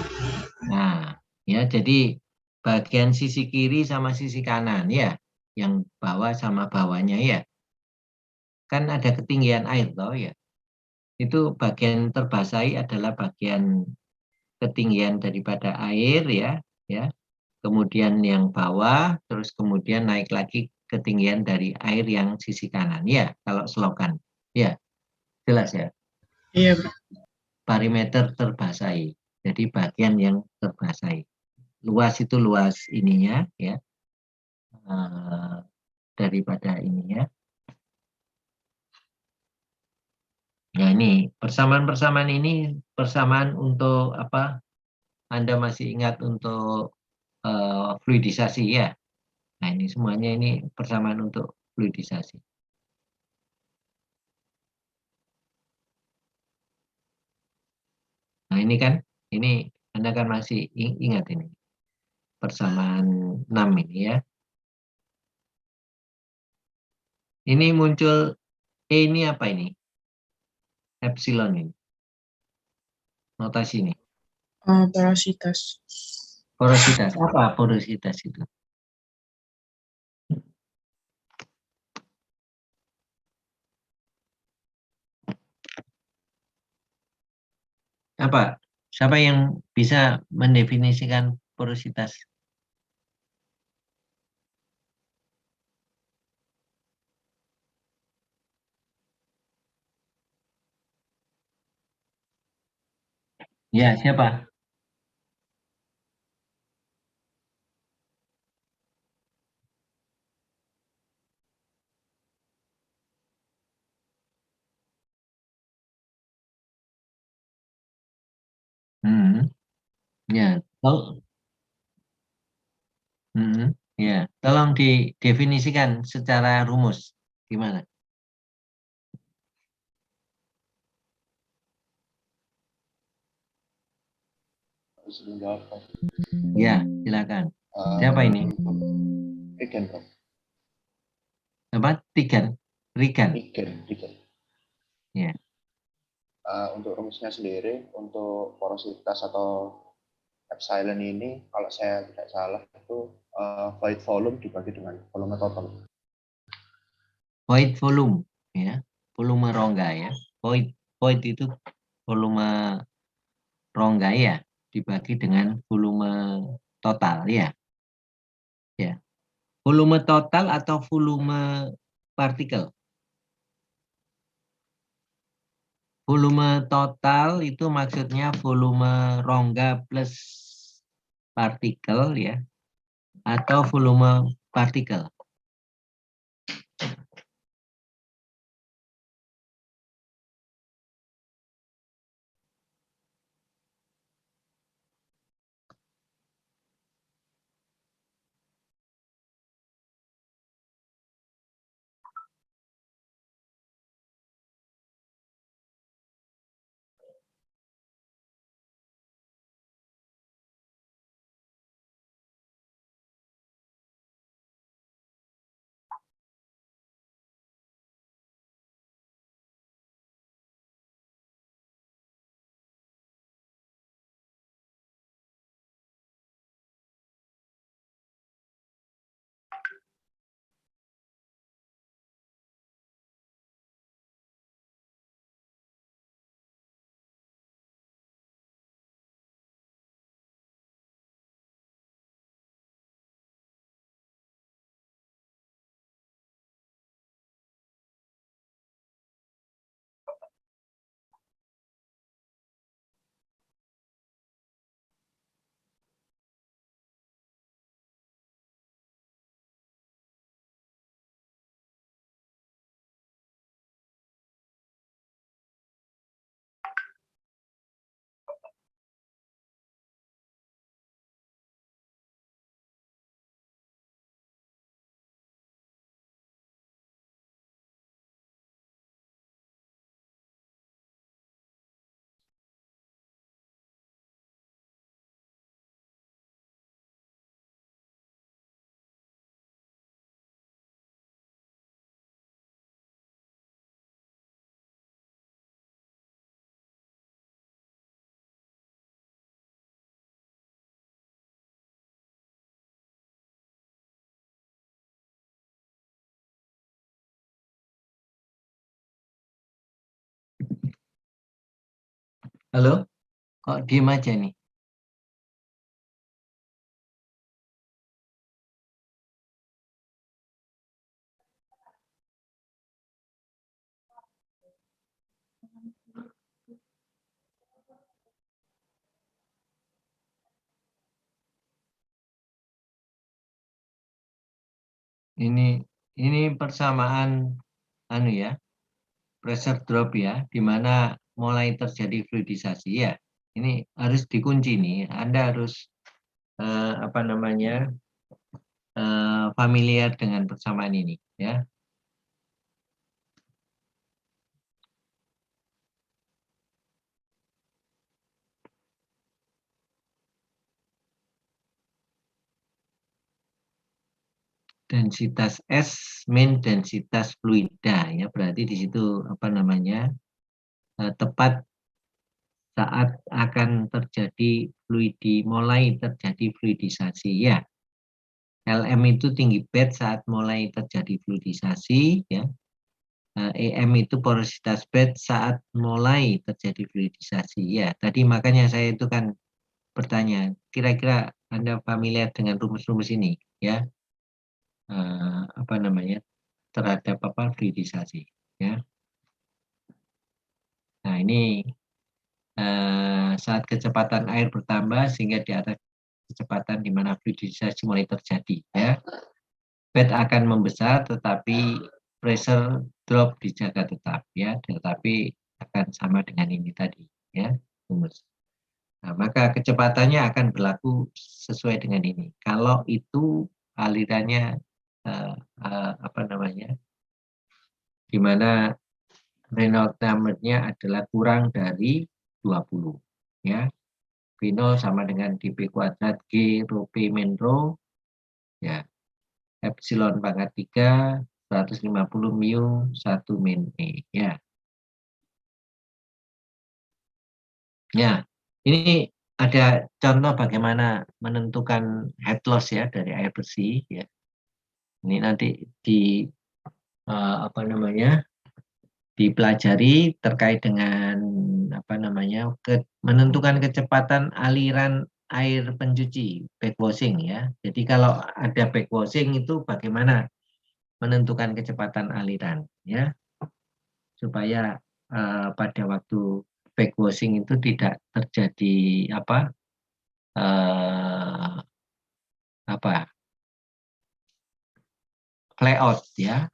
Nah, ya jadi bagian sisi kiri sama sisi kanan ya, yang bawah sama bawahnya ya. Kan ada ketinggian air toh ya. Itu bagian terbasahi adalah bagian ketinggian daripada air ya, ya. Kemudian yang bawah, terus kemudian naik lagi ketinggian dari air yang sisi kanan ya, kalau selokan. Ya, jelas ya. Iya, Bro. Perimeter terbasahi. Jadi bagian yang terbasahi. Luas itu luas ininya ya. Daripada ininya. Nah ini persamaan-persamaan ini persamaan untuk apa? Anda masih ingat untuk fluidisasi ya? Nah ini semuanya ini persamaan untuk fluidisasi. Nah ini kan, ini Anda kan masih ingat ini persamaan 6 ini ya. Ini muncul E ini apa ini? Epsilon ini. Notasi ini. Porositas. Porositas. Apa porositas itu? Apa? Siapa yang bisa mendefinisikan porositas? Ya, siapa? Ya, ya, tolong didefinisikan secara rumus. Gimana? Harus menjawab, Prof. Ya, silakan. Siapa ini? Rigen, Prof. Apa? Rigan. Rigen. Ya. Untuk rumusnya sendiri, untuk porositas atau epsilon ini, kalau saya tidak salah, itu void volume dibagi dengan volume total. Void volume, ya. Volume rongga ya. Void itu volume rongga ya, dibagi dengan volume total ya. Ya. Volume total atau volume partikel? Volume total itu maksudnya volume rongga plus partikel ya, atau volume partikel. Halo? Kok diem aja nih? Ini persamaan anu ya, pressure drop ya, di mana mulai terjadi fluidisasi ya. Ini harus dikunci nih. Anda harus apa namanya familiar dengan persamaan ini ya. Densitas S min densitas fluida ya, berarti di situ apa namanya tepat saat akan terjadi mulai terjadi fluidisasi ya. LM itu tinggi bed saat mulai terjadi fluidisasi ya. EM itu porositas bed saat mulai terjadi fluidisasi ya. Tadi makanya saya itu kan bertanya, kira-kira Anda familiar dengan rumus-rumus ini ya, apa namanya, terhadap apa fluidisasi ya. Nah ini saat kecepatan air bertambah sehingga di atas kecepatan di mana fluidisasi mulai terjadi ya, bed akan membesar tetapi pressure drop dijaga tetap ya, tetapi akan sama dengan ini tadi ya rumus. Nah, maka kecepatannya akan berlaku sesuai dengan ini. Kalau itu alirannya apa namanya, di mana Reynolds number-nya adalah kurang dari 20 ya. V0 sama dengan dP kuadrat G rho P min rho ya. Epsilon pangkat 3 150 mu 1 min E ya. Ya, ini ada contoh bagaimana menentukan head loss ya dari air bersih ya. Ini nanti di apa namanya dipelajari terkait dengan apa namanya menentukan kecepatan aliran air pencuci backwashing ya. Jadi kalau ada backwashing itu bagaimana menentukan kecepatan aliran ya, supaya pada waktu backwashing itu tidak terjadi apa flyout ya,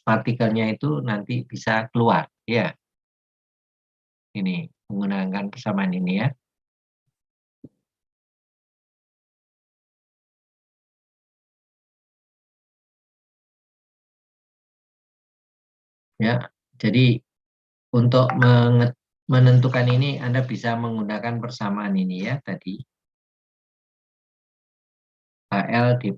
partikelnya itu nanti bisa keluar ya. Ini menggunakan persamaan ini ya. Ya, jadi untuk menentukan ini Anda bisa menggunakan persamaan ini ya tadi. HL di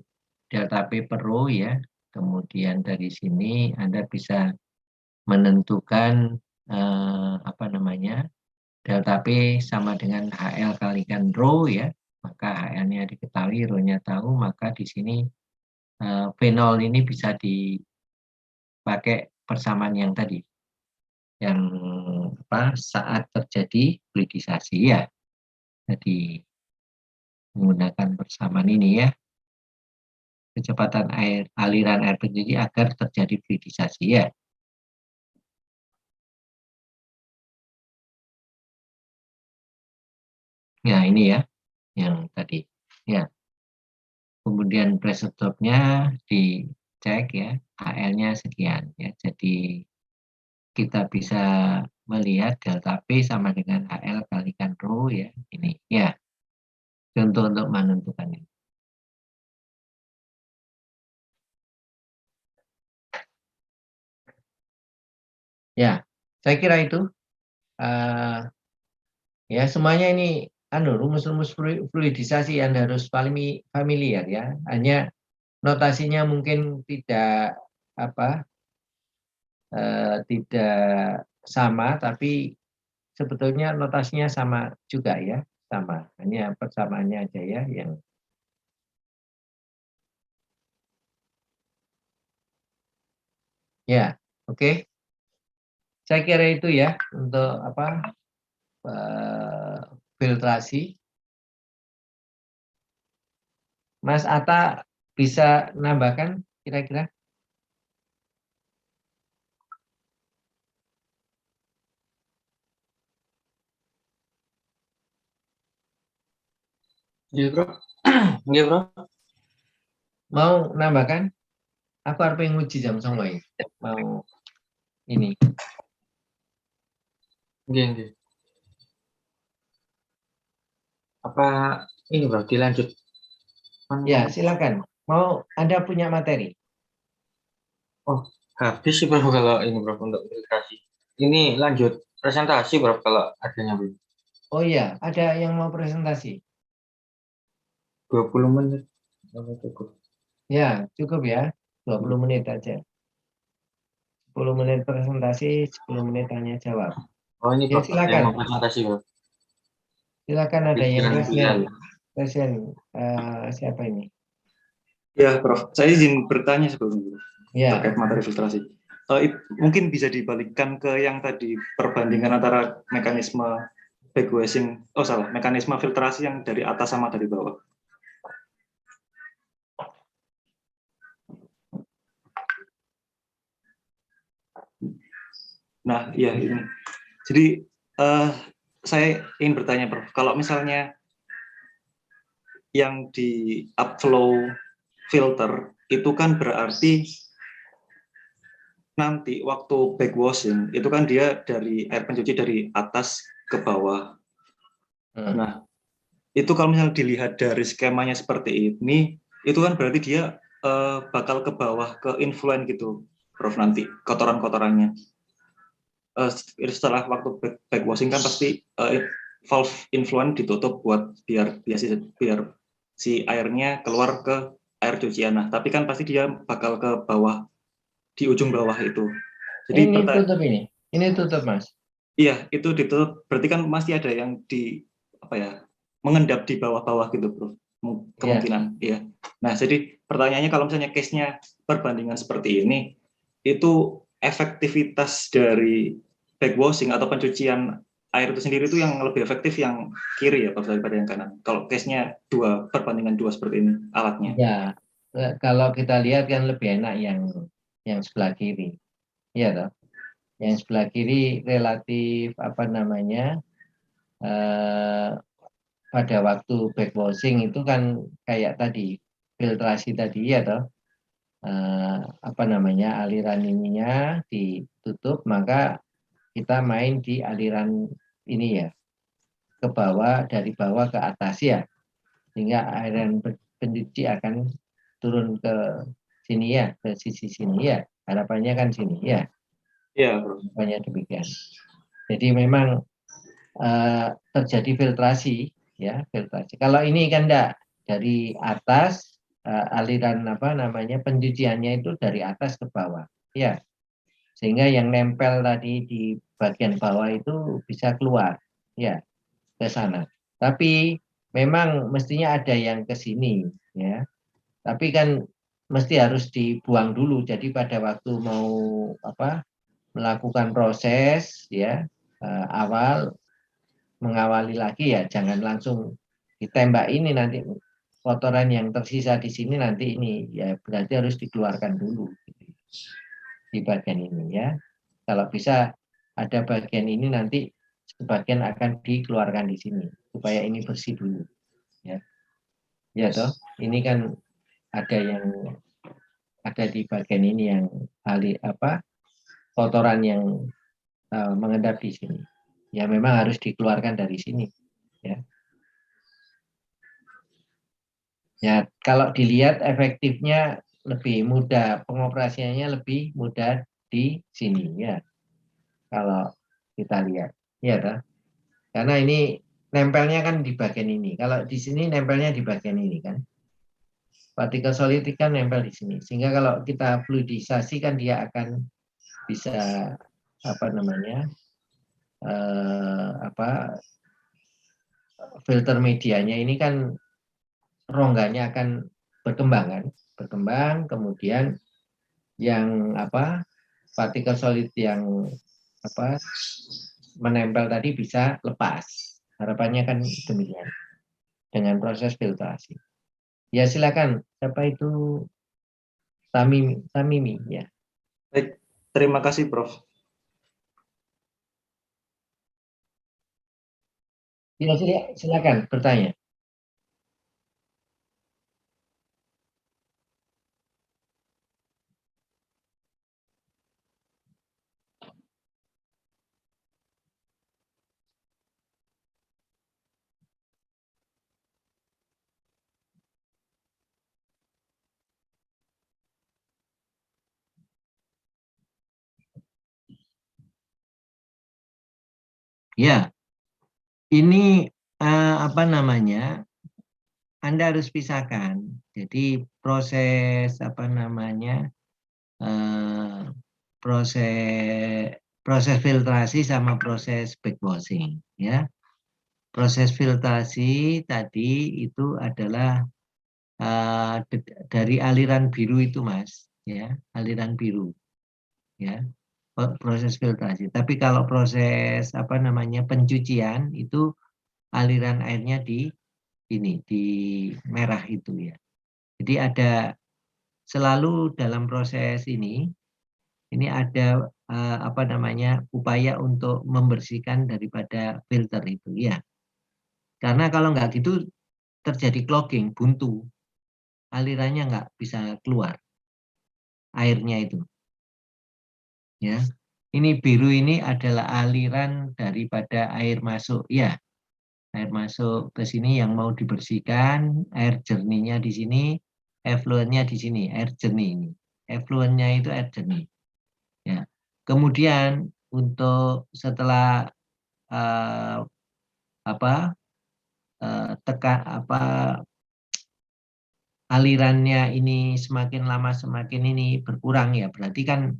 delta P per rho ya. Kemudian dari sini Anda bisa menentukan apa namanya delta P sama dengan HL kalikan rho ya. Maka HL-nya diketahui, rho-nya tahu, maka di sini V0 ini bisa dipakai persamaan yang tadi. Yang saat terjadi fluidisasi ya. Jadi menggunakan persamaan ini ya. Kecepatan aliran air pencuci agar terjadi fluidisasi ya. Ya ini ya yang tadi ya. Kemudian pressure drop-nya dicek ya, HL-nya sekian ya. Jadi kita bisa melihat delta P sama dengan HL kalikan rho ya. Ini ya. Contoh untuk menentukan ini. Ya, saya kira itu ya semuanya ini rumus-rumus fluidisasi yang harus familiar ya. Hanya notasinya mungkin tidak tidak sama, tapi sebetulnya notasinya sama juga ya, sama. Hanya persamaannya aja ya yang ya, oke. Saya kira itu ya untuk filtrasi. Mas Atta bisa nambahkan kira-kira? Iya, Bro. Iya, Bro. Mau nambahkan? Aku harus nguji jam songo ya. Mau ini. Iya. Apa ini, Bro, dilanjut? Ya, silakan. Mau Anda punya materi? Oh, habis sih, Bro, kalau ini, Bro, untuk filtrasi. Ini lanjut presentasi, Bro, kalau adanya, Bro. Oh iya, ada yang mau presentasi? 20 menit. Cukup. Ya, cukup ya. 20 menit aja. 10 menit presentasi, 10 menit tanya jawab. Oh, ini Ya, Bapak yang mau silakan. presentasi, Bro. Silakan, ada yang Pikiran-pikiran. present. Siapa ini? Ya, Prof. Saya izin bertanya sebelumnya Ya. terkait materi filtrasi. Mungkin bisa dibalikkan ke yang tadi perbandingan antara mekanisme backwashing, mekanisme filtrasi yang dari atas sama dari bawah. Nah, iya ini. Jadi saya ingin bertanya, Prof. Kalau misalnya yang di upflow filter itu kan berarti nanti waktu backwashing itu kan dia dari air pencuci dari atas ke bawah. Nah, itu kalau misalnya dilihat dari skemanya seperti ini, itu kan berarti dia bakal ke bawah, ke influent gitu, Prof, nanti kotoran-kotorannya. Setelah waktu backwashing kan pasti valve influent ditutup buat biar si airnya keluar ke air cucian. Nah, tapi kan pasti dia bakal ke bawah, di ujung bawah itu. Jadi ini tutup ini. Ini tutup, Mas. Iya, itu ditutup. Berarti kan masih ada yang mengendap di bawah-bawah gitu, Bro. Kemungkinan, iya. Nah, jadi pertanyaannya kalau misalnya case-nya perbandingan seperti ini, itu efektivitas dari backwashing atau pencucian air itu sendiri itu yang lebih efektif yang kiri ya, Pak, daripada yang kanan. Kalau case-nya perbandingan dua seperti ini alatnya. Ya, kalau kita lihat kan lebih enak yang sebelah kiri. Iya toh. Yang sebelah kiri relatif pada waktu backwashing itu kan kayak tadi filtrasi tadi ya toh. Aliran ininya ditutup, maka kita main di aliran ini ya, ke bawah, dari bawah ke atas ya, sehingga aliran pencuci akan turun ke sini ya, ke sisi sini ya, harapannya kan sini ya. Iya, Bro. Harapannya demikian. Jadi memang terjadi filtrasi ya, filtrasi. Kalau ini kan enggak, dari atas aliran pencuciannya itu dari atas ke bawah ya, sehingga yang nempel tadi di bagian bawah itu bisa keluar ya ke sana. Tapi memang mestinya ada yang ke sini ya, tapi kan mesti harus dibuang dulu. Jadi pada waktu mau melakukan proses ya, awal mengawali lagi ya, jangan langsung ditembak ini, nanti kotoran yang tersisa di sini nanti ini ya, berarti harus dikeluarkan dulu di bagian ini ya. Kalau bisa ada bagian ini, nanti sebagian akan dikeluarkan di sini supaya ini bersih dulu ya. Ya toh, ini kan ada yang ada di bagian ini yang kotoran yang mengendap di sini. Ya memang harus dikeluarkan dari sini ya. Ya, kalau dilihat efektifnya lebih mudah, pengoperasiannya lebih mudah di sini ya. Kalau kita lihat, ya toh. Karena ini nempelnya kan di bagian ini. Kalau di sini nempelnya di bagian ini kan. Partikel solid kan nempel di sini. Sehingga kalau kita fluidisasi kan dia akan bisa filter medianya ini kan rongganya akan berkembang kan, kemudian yang partikel solid yang menempel tadi bisa lepas. Harapannya kan demikian dengan proses filtrasi. Ya silakan, siapa itu Tamimi ya. Baik, terima kasih Prof. Ya, silakan bertanya. Ya, ini apa namanya? Anda harus pisahkan. Jadi proses apa namanya? Proses filtrasi sama proses backwashing ya. Proses filtrasi tadi itu adalah dari aliran biru itu Mas ya, aliran biru ya. Proses filtrasi. Tapi kalau proses apa namanya pencucian itu aliran airnya di ini di merah itu ya. Jadi ada selalu dalam proses ini ada apa namanya upaya untuk membersihkan daripada filter itu ya. Karena kalau nggak gitu terjadi clogging, buntu, alirannya nggak bisa keluar airnya itu. Ya, ini biru ini adalah aliran daripada air masuk ya. Air masuk ke sini yang mau dibersihkan, air jernihnya di sini, effluentnya di sini, air jernih ini. Effluentnya itu air jernih. Ya. Kemudian untuk setelah alirannya ini semakin lama semakin ini berkurang ya, berarti kan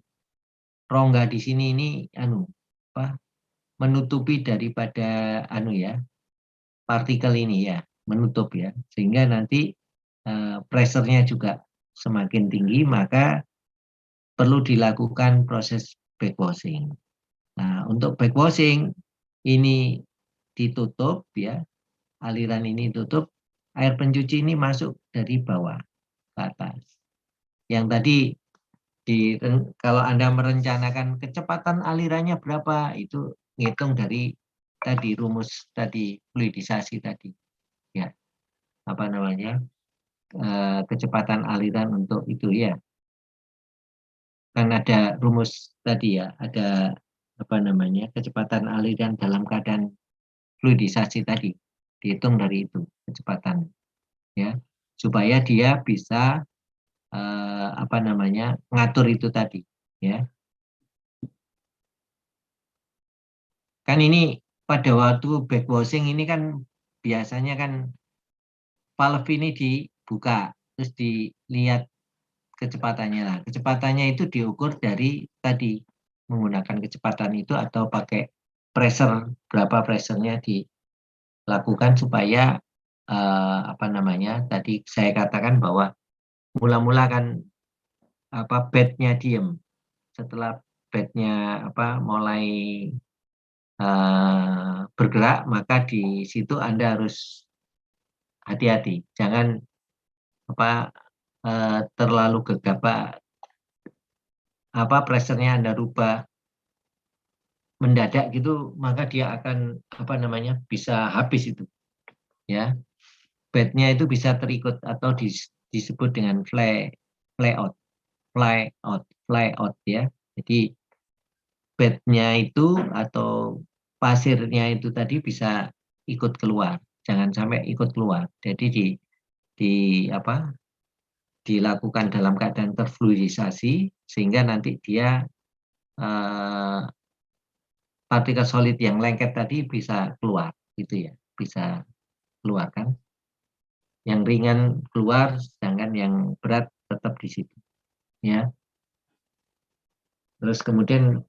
rongga di sini ini menutupi daripada partikel ini ya, menutup ya, sehingga nanti pressure-nya juga semakin tinggi, maka perlu dilakukan proses backwashing. Nah, untuk backwashing ini ditutup ya, aliran ini tutup, air pencuci ini masuk dari bawah ke atas. Yang tadi kalau Anda merencanakan kecepatan alirannya berapa, itu ngitung dari tadi rumus tadi fluidisasi tadi ya, apa namanya kecepatan aliran untuk itu ya, kan ada rumus tadi ya, ada apa namanya kecepatan aliran dalam keadaan fluidisasi tadi, dihitung dari itu kecepatan ya, supaya dia bisa apa namanya ngatur itu tadi ya. Kan ini pada waktu backwashing ini kan biasanya kan valve ini dibuka terus dilihat kecepatannya. Nah, kecepatannya itu diukur dari tadi menggunakan kecepatan itu atau pakai pressure, berapa pressure-nya dilakukan supaya apa namanya tadi saya katakan bahwa mula-mula kan bednya diem, setelah bednya mulai bergerak, maka di situ Anda harus hati-hati, jangan terlalu gegabah, pressure-nya Anda rubah mendadak gitu, maka dia akan bisa habis itu ya, bednya itu bisa terikut atau disebut dengan fly out ya. Jadi bednya itu atau pasirnya itu tadi bisa ikut keluar, jangan sampai ikut keluar. Jadi dilakukan dalam keadaan terfluidisasi sehingga nanti dia partikel solid yang lengket tadi bisa keluar gitu ya, bisa keluar kan. Yang ringan keluar, sedangkan yang berat tetap di situ ya. Terus kemudian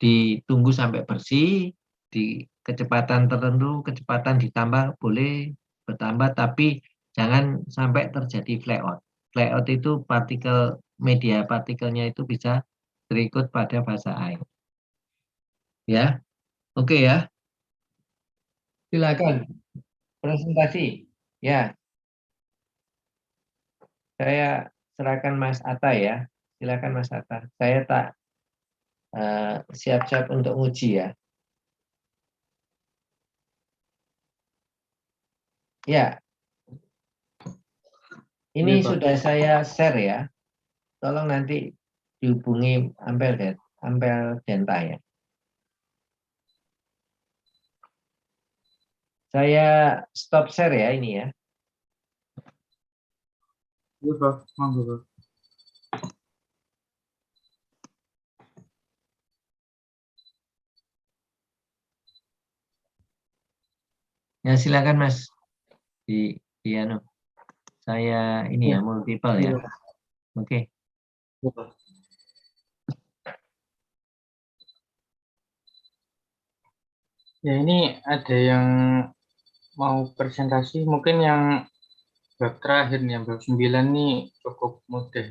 ditunggu sampai bersih, di kecepatan tertentu, kecepatan ditambah boleh bertambah, tapi jangan sampai terjadi flyout. Flyout itu media partikelnya itu bisa terikut pada fase air. Ya, Oke ya. Silakan presentasi. Ya, saya serahkan Mas Atta ya. Silakan Mas Atta. Saya tak siap-siap untuk uji ya. Ya, ini sudah saya share ya. Tolong nanti dihubungi Ampel Denta ya. Saya stop share ya ini ya. Iya, Prof. Monggo, Prof. Ya silakan Mas. Di anu. Saya ini ya multiple ya. Oke. Ya, ini ada yang mau presentasi, mungkin yang bab terakhir nih, yang bab 9 nih cukup mudah.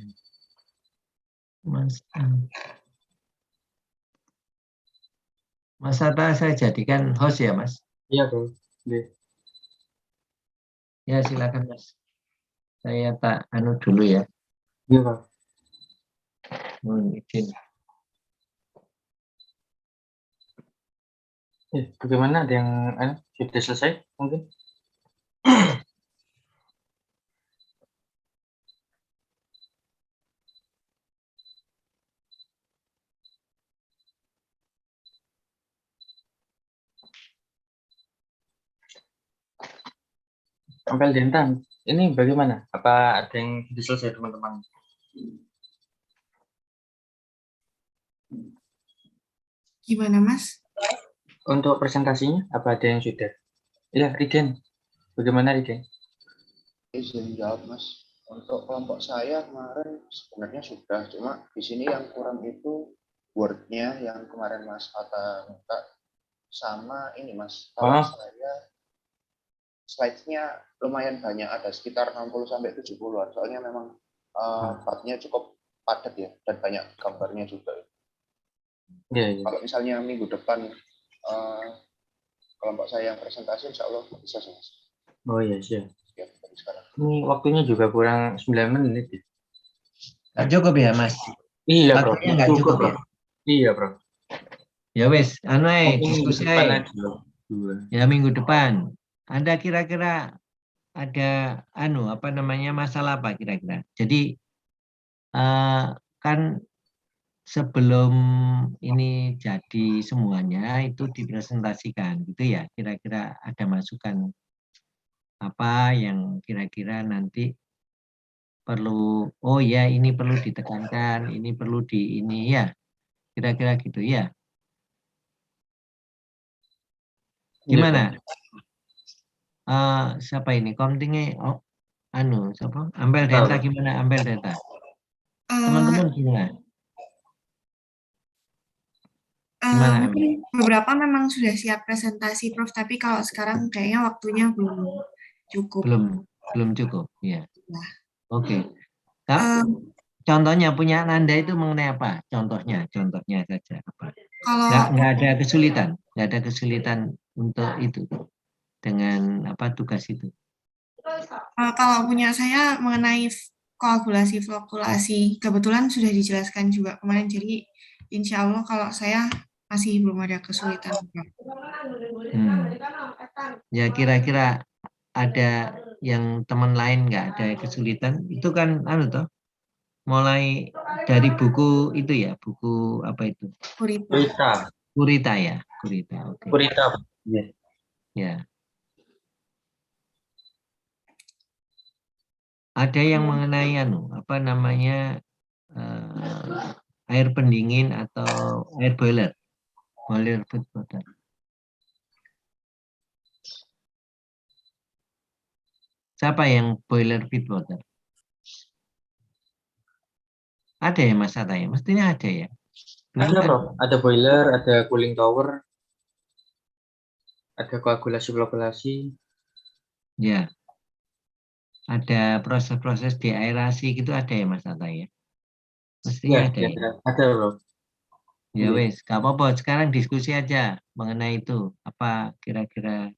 Mas Atta saya jadikan host ya Mas. Iya, Bro. Ya silakan Mas. Saya tak anu dulu ya. Iya, Pak. Mohon izin. Bagaimana, ada yang sudah selesai mungkin? Ampel Denta, ini bagaimana? Apa ada yang sudah selesai teman-teman? Gimana, Mas? Untuk presentasinya, apa ada yang sudah? Ya, Riden. Bagaimana, Riden? Izin jawab, Mas. Untuk kelompok saya kemarin sebenarnya sudah, cuma di sini yang kurang itu Word-nya yang kemarin Mas Atta minta, sama ini Mas. Kalau saya slide-nya lumayan banyak, ada sekitar 60-70-an. Soalnya memang part-nya cukup padat ya, dan banyak gambarnya juga. Kalau misalnya minggu depan kelompok saya yang presentasi, insya Allah bisa sih Mas. Oh iya, siap. Ini waktunya juga kurang 9 menit ya. Nggak cukup ya Mas? Iya, Bro. Waktunya nggak cukup ya? Iya, Bro. Ya wes, diskusi ya minggu depan. Anda kira-kira ada masalah apa kira-kira? Jadi kan sebelum ini jadi semuanya itu dipresentasikan gitu ya. Kira-kira ada masukan apa yang kira-kira nanti perlu, oh ya ini perlu ditekankan, ini perlu ini ya. Kira-kira gitu ya. Gimana? Siapa ini? Komtingnya siapa? Ampel Denta gimana? Ampel Denta. Teman-teman gimana? Mungkin beberapa memang sudah siap presentasi, Prof. Tapi kalau sekarang kayaknya waktunya belum cukup. Belum cukup, ya. Oke. Contohnya punya Nanda itu mengenai apa? Contohnya saja apa? Nggak ada kesulitan untuk itu dengan tugas itu. Kalau punya saya mengenai koagulasi, flokulasi, kebetulan sudah dijelaskan juga kemarin. Jadi insya Allah kalau saya masih belum ada kesulitan. Ya kira-kira ada yang teman lain nggak ada kesulitan? Itu kan mulai dari buku itu ya, buku apa itu? Kurita ya, Kurita. Okay. Kurita. Ya. Ada yang mengenai air pendingin atau air boiler feed water. Siapa yang boiler feed water? Ada ya Mas Atta ya? Mestinya ada ya. Ada, Prof. Ada boiler, ada cooling tower, ada koagulasi. Ya. Ada proses-proses deaerasi gitu ada ya Mas Atta ya? Mestinya ada ya. Ada, Prof. Ya wes, gak apa-apa. Sekarang diskusi aja mengenai itu. Apa kira-kira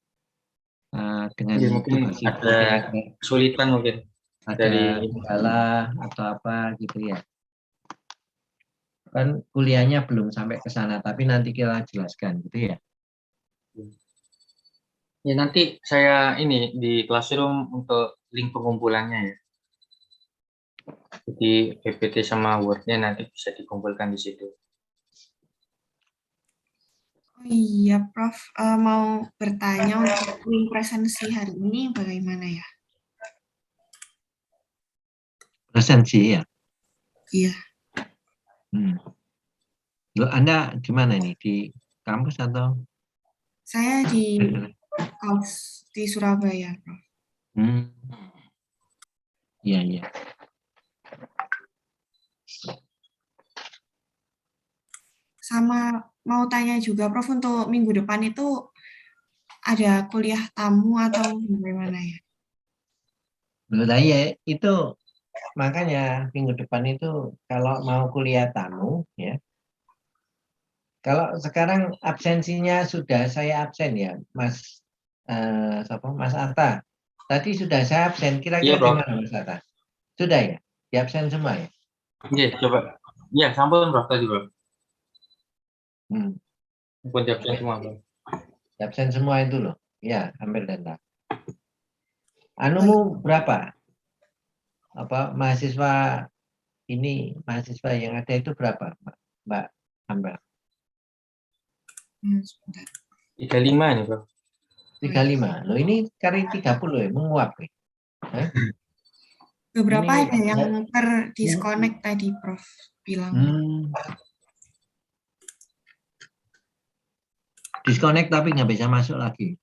dengan Iya, mungkin tugas itu ada kira-kira kesulitan mungkin ada dari kendala atau apa gitu ya. Kan kuliahnya belum sampai ke sana, tapi nanti kita jelaskan gitu ya. ya nanti saya ini di Classroom untuk link pengumpulannya ya. Jadi PPT sama Word-nya nanti bisa dikumpulkan di situ. Oh iya, Prof. Mau bertanya untuk link presensi hari ini bagaimana ya? Presensi ya. Iya. Loh, Anda di mana nih? Di kampus atau? Saya di kampus di Surabaya, Prof. Iya, iya. Sama mau tanya juga, Prof, untuk minggu depan itu ada kuliah tamu atau bagaimana ya? Menurut saya itu makanya minggu depan itu kalau mau kuliah tamu ya. Kalau sekarang absensinya sudah saya absen ya, Mas Mas Atta. Tadi sudah saya absen, kira-kira Iya, Prof. gimana Mas Atta? Sudah ya? Di absen semua ya? Iya, coba. Iya, sampun, Prof, tadi, Prof. Sampun di absen semua, Prof. Di absen semua itu loh. Ya, hampir dengar. Anumu berapa? Apa mahasiswa mahasiswa yang ada itu berapa, Mbak Amba? 35 nih, Prof. 35. Loh ini kali 30 ya, menguap ya. Beberapa Ini- ada yang disconnect tadi, Prof, bilang. Disconnect tapi nggak bisa masuk lagi.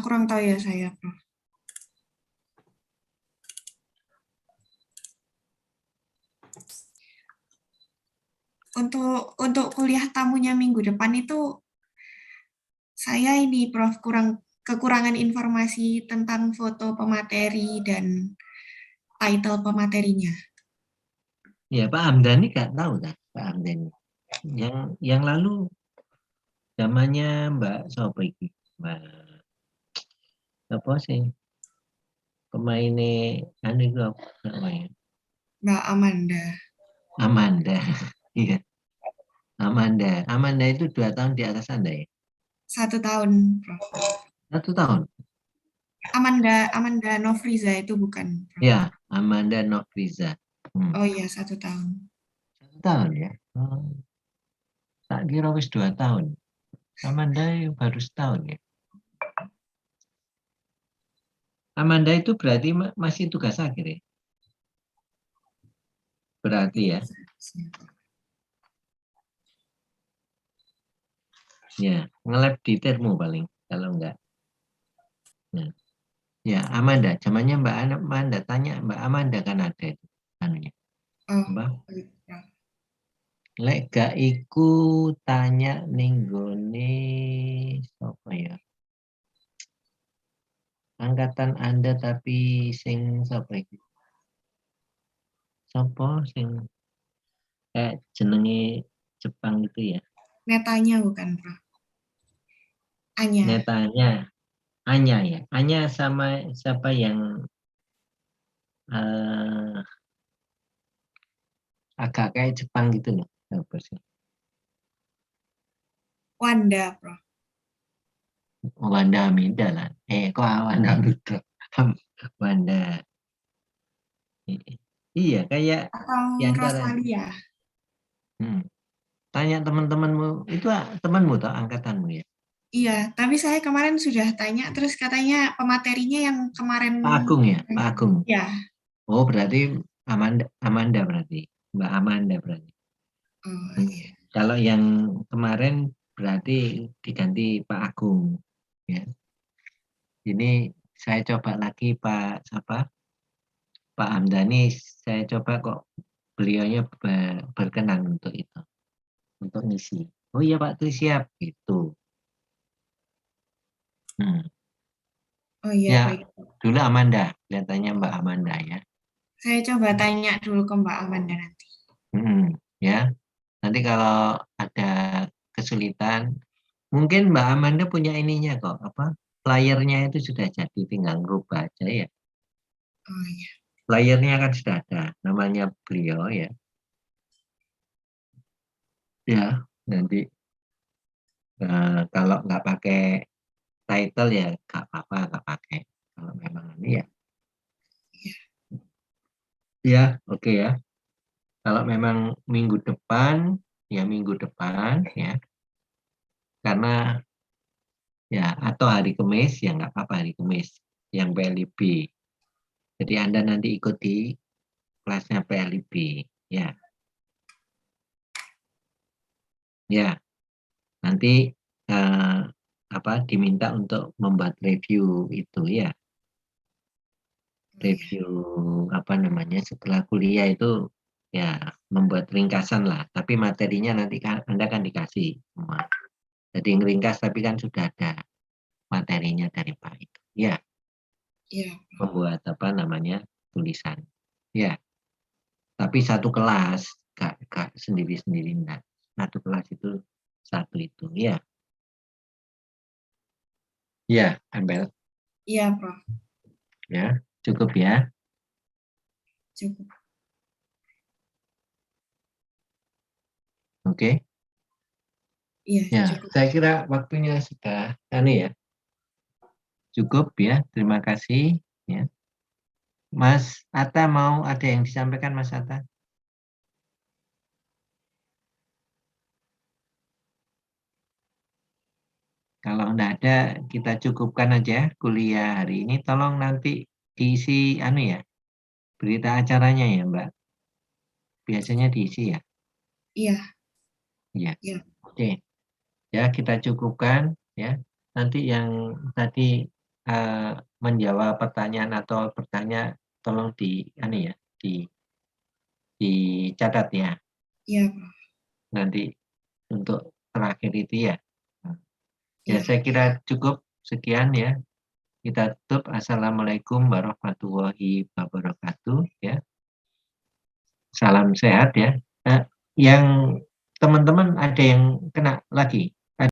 Kurang tahu ya saya, Prof. Untuk kuliah tamunya minggu depan itu saya ini, Prof, kekurangan informasi tentang foto pemateri dan title pematerinya. Ya Pak Hamdani nggak tahu kan, Pak Hamdani. Yang lalu zamannya Mbak siapa ini? Mbak apa sih? Pemainnya anu itu apa namanya? Mbak Amanda. Amanda. Iya. Amanda itu 2 tahun di atas Anda ya? 1 tahun, Prof. 1 tahun? Amanda Novriza itu bukan, Prof. Ya, Amanda Nofriza. Oh iya, 1 tahun. 1 tahun ya? Tak kira wis 2 tahun. Amanda baru setahun ya? Amanda itu berarti masih tugas akhir ya? Berarti ya? Ya, nge-lab di termo paling, kalau enggak. Nah. Ya, Amanda. Zamannya Mbak Amanda. Tanya Mbak Amanda kan ada itu. Anunya. Mbak. Lek gak iku tanya ninggone apa ya? Angkatan Anda tapi sing sapa iki? Sapa sing jenenge Jepang gitu ya? Netanya bukan, Prof. Anya. Netanya. Anya ya. Anya sama siapa yang agak kayak Jepang gitu loh. Apa sih? Wanda, Prof. Wanda Hamida lah. Kok Wanda Hamida? Wanda. Iya, kayak Atau Rosalia. Tanya teman-temanmu, itu temanmu atau angkatanmu ya? Iya, tapi saya kemarin sudah tanya, terus katanya pematerinya yang kemarin. Pak Agung ya? Pak Agung? Ya. Oh, berarti Amanda berarti. Mbak Amanda berarti. Oh, iya. Kalau yang kemarin berarti diganti Pak Agung. Ya. Ini saya coba lagi Pak Hamdani, saya coba kok beliaunya berkenan untuk itu. Untuk ngisi. Oh iya Pak, tuh siap. Gitu. Oh iya, Ya, baik. dulu Amanda. Kelihatannya Mbak Amanda ya. Saya coba tanya dulu ke Mbak Amanda nanti. Ya. Nanti kalau ada kesulitan, mungkin Mbak Amanda punya ininya kok, flyernya itu sudah jadi, tinggal ngerubah aja ya. Oh iya. Flyernya kan sudah ada, namanya beliau ya. Ya, nanti kalau nggak pakai title ya nggak apa-apa, nggak pakai. Kalau memang ini ya. Ya, oke ya. Kalau memang minggu depan, ya minggu depan ya. Karena ya atau hari Kamis ya nggak apa-apa, hari Kamis yang PLIB. Jadi Anda nanti ikut di kelasnya PLIB ya. Ya, nanti diminta untuk membuat review itu ya. Review setelah kuliah itu ya membuat ringkasan lah, tapi materinya nanti kan Anda kan dikasih semua. Jadi ngeringkas tapi kan sudah ada materinya dari Pak itu. Ya. Iya. Membuat tulisan. Ya. Tapi satu kelas gak sendiri-sendiri enggak. Satu kelas itu satu itu ya. Ya, Ambel. Iya, Prof. Ya, cukup ya. Cukup. Oke. Iya, Ya, cukup. saya kira waktunya sudah ya. Cukup ya. Terima kasih ya. Mas Atta mau ada yang disampaikan Mas Atta? Kalau enggak ada, kita cukupkan aja kuliah hari ini. Tolong nanti diisi berita acaranya ya, Mbak. Biasanya diisi ya? Iya. Iya. Iya. Oke. Ya, kita cukupkan ya. Nanti yang tadi menjawab pertanyaan atau bertanya tolong dicatat ya. Iya, Prof. Nanti untuk terakhir itu ya. Iya. Ya, saya kira cukup sekian ya. Kita tutup. Assalamualaikum warahmatullahi wabarakatuh ya. Salam sehat ya. Yang teman-teman ada yang kena lagi?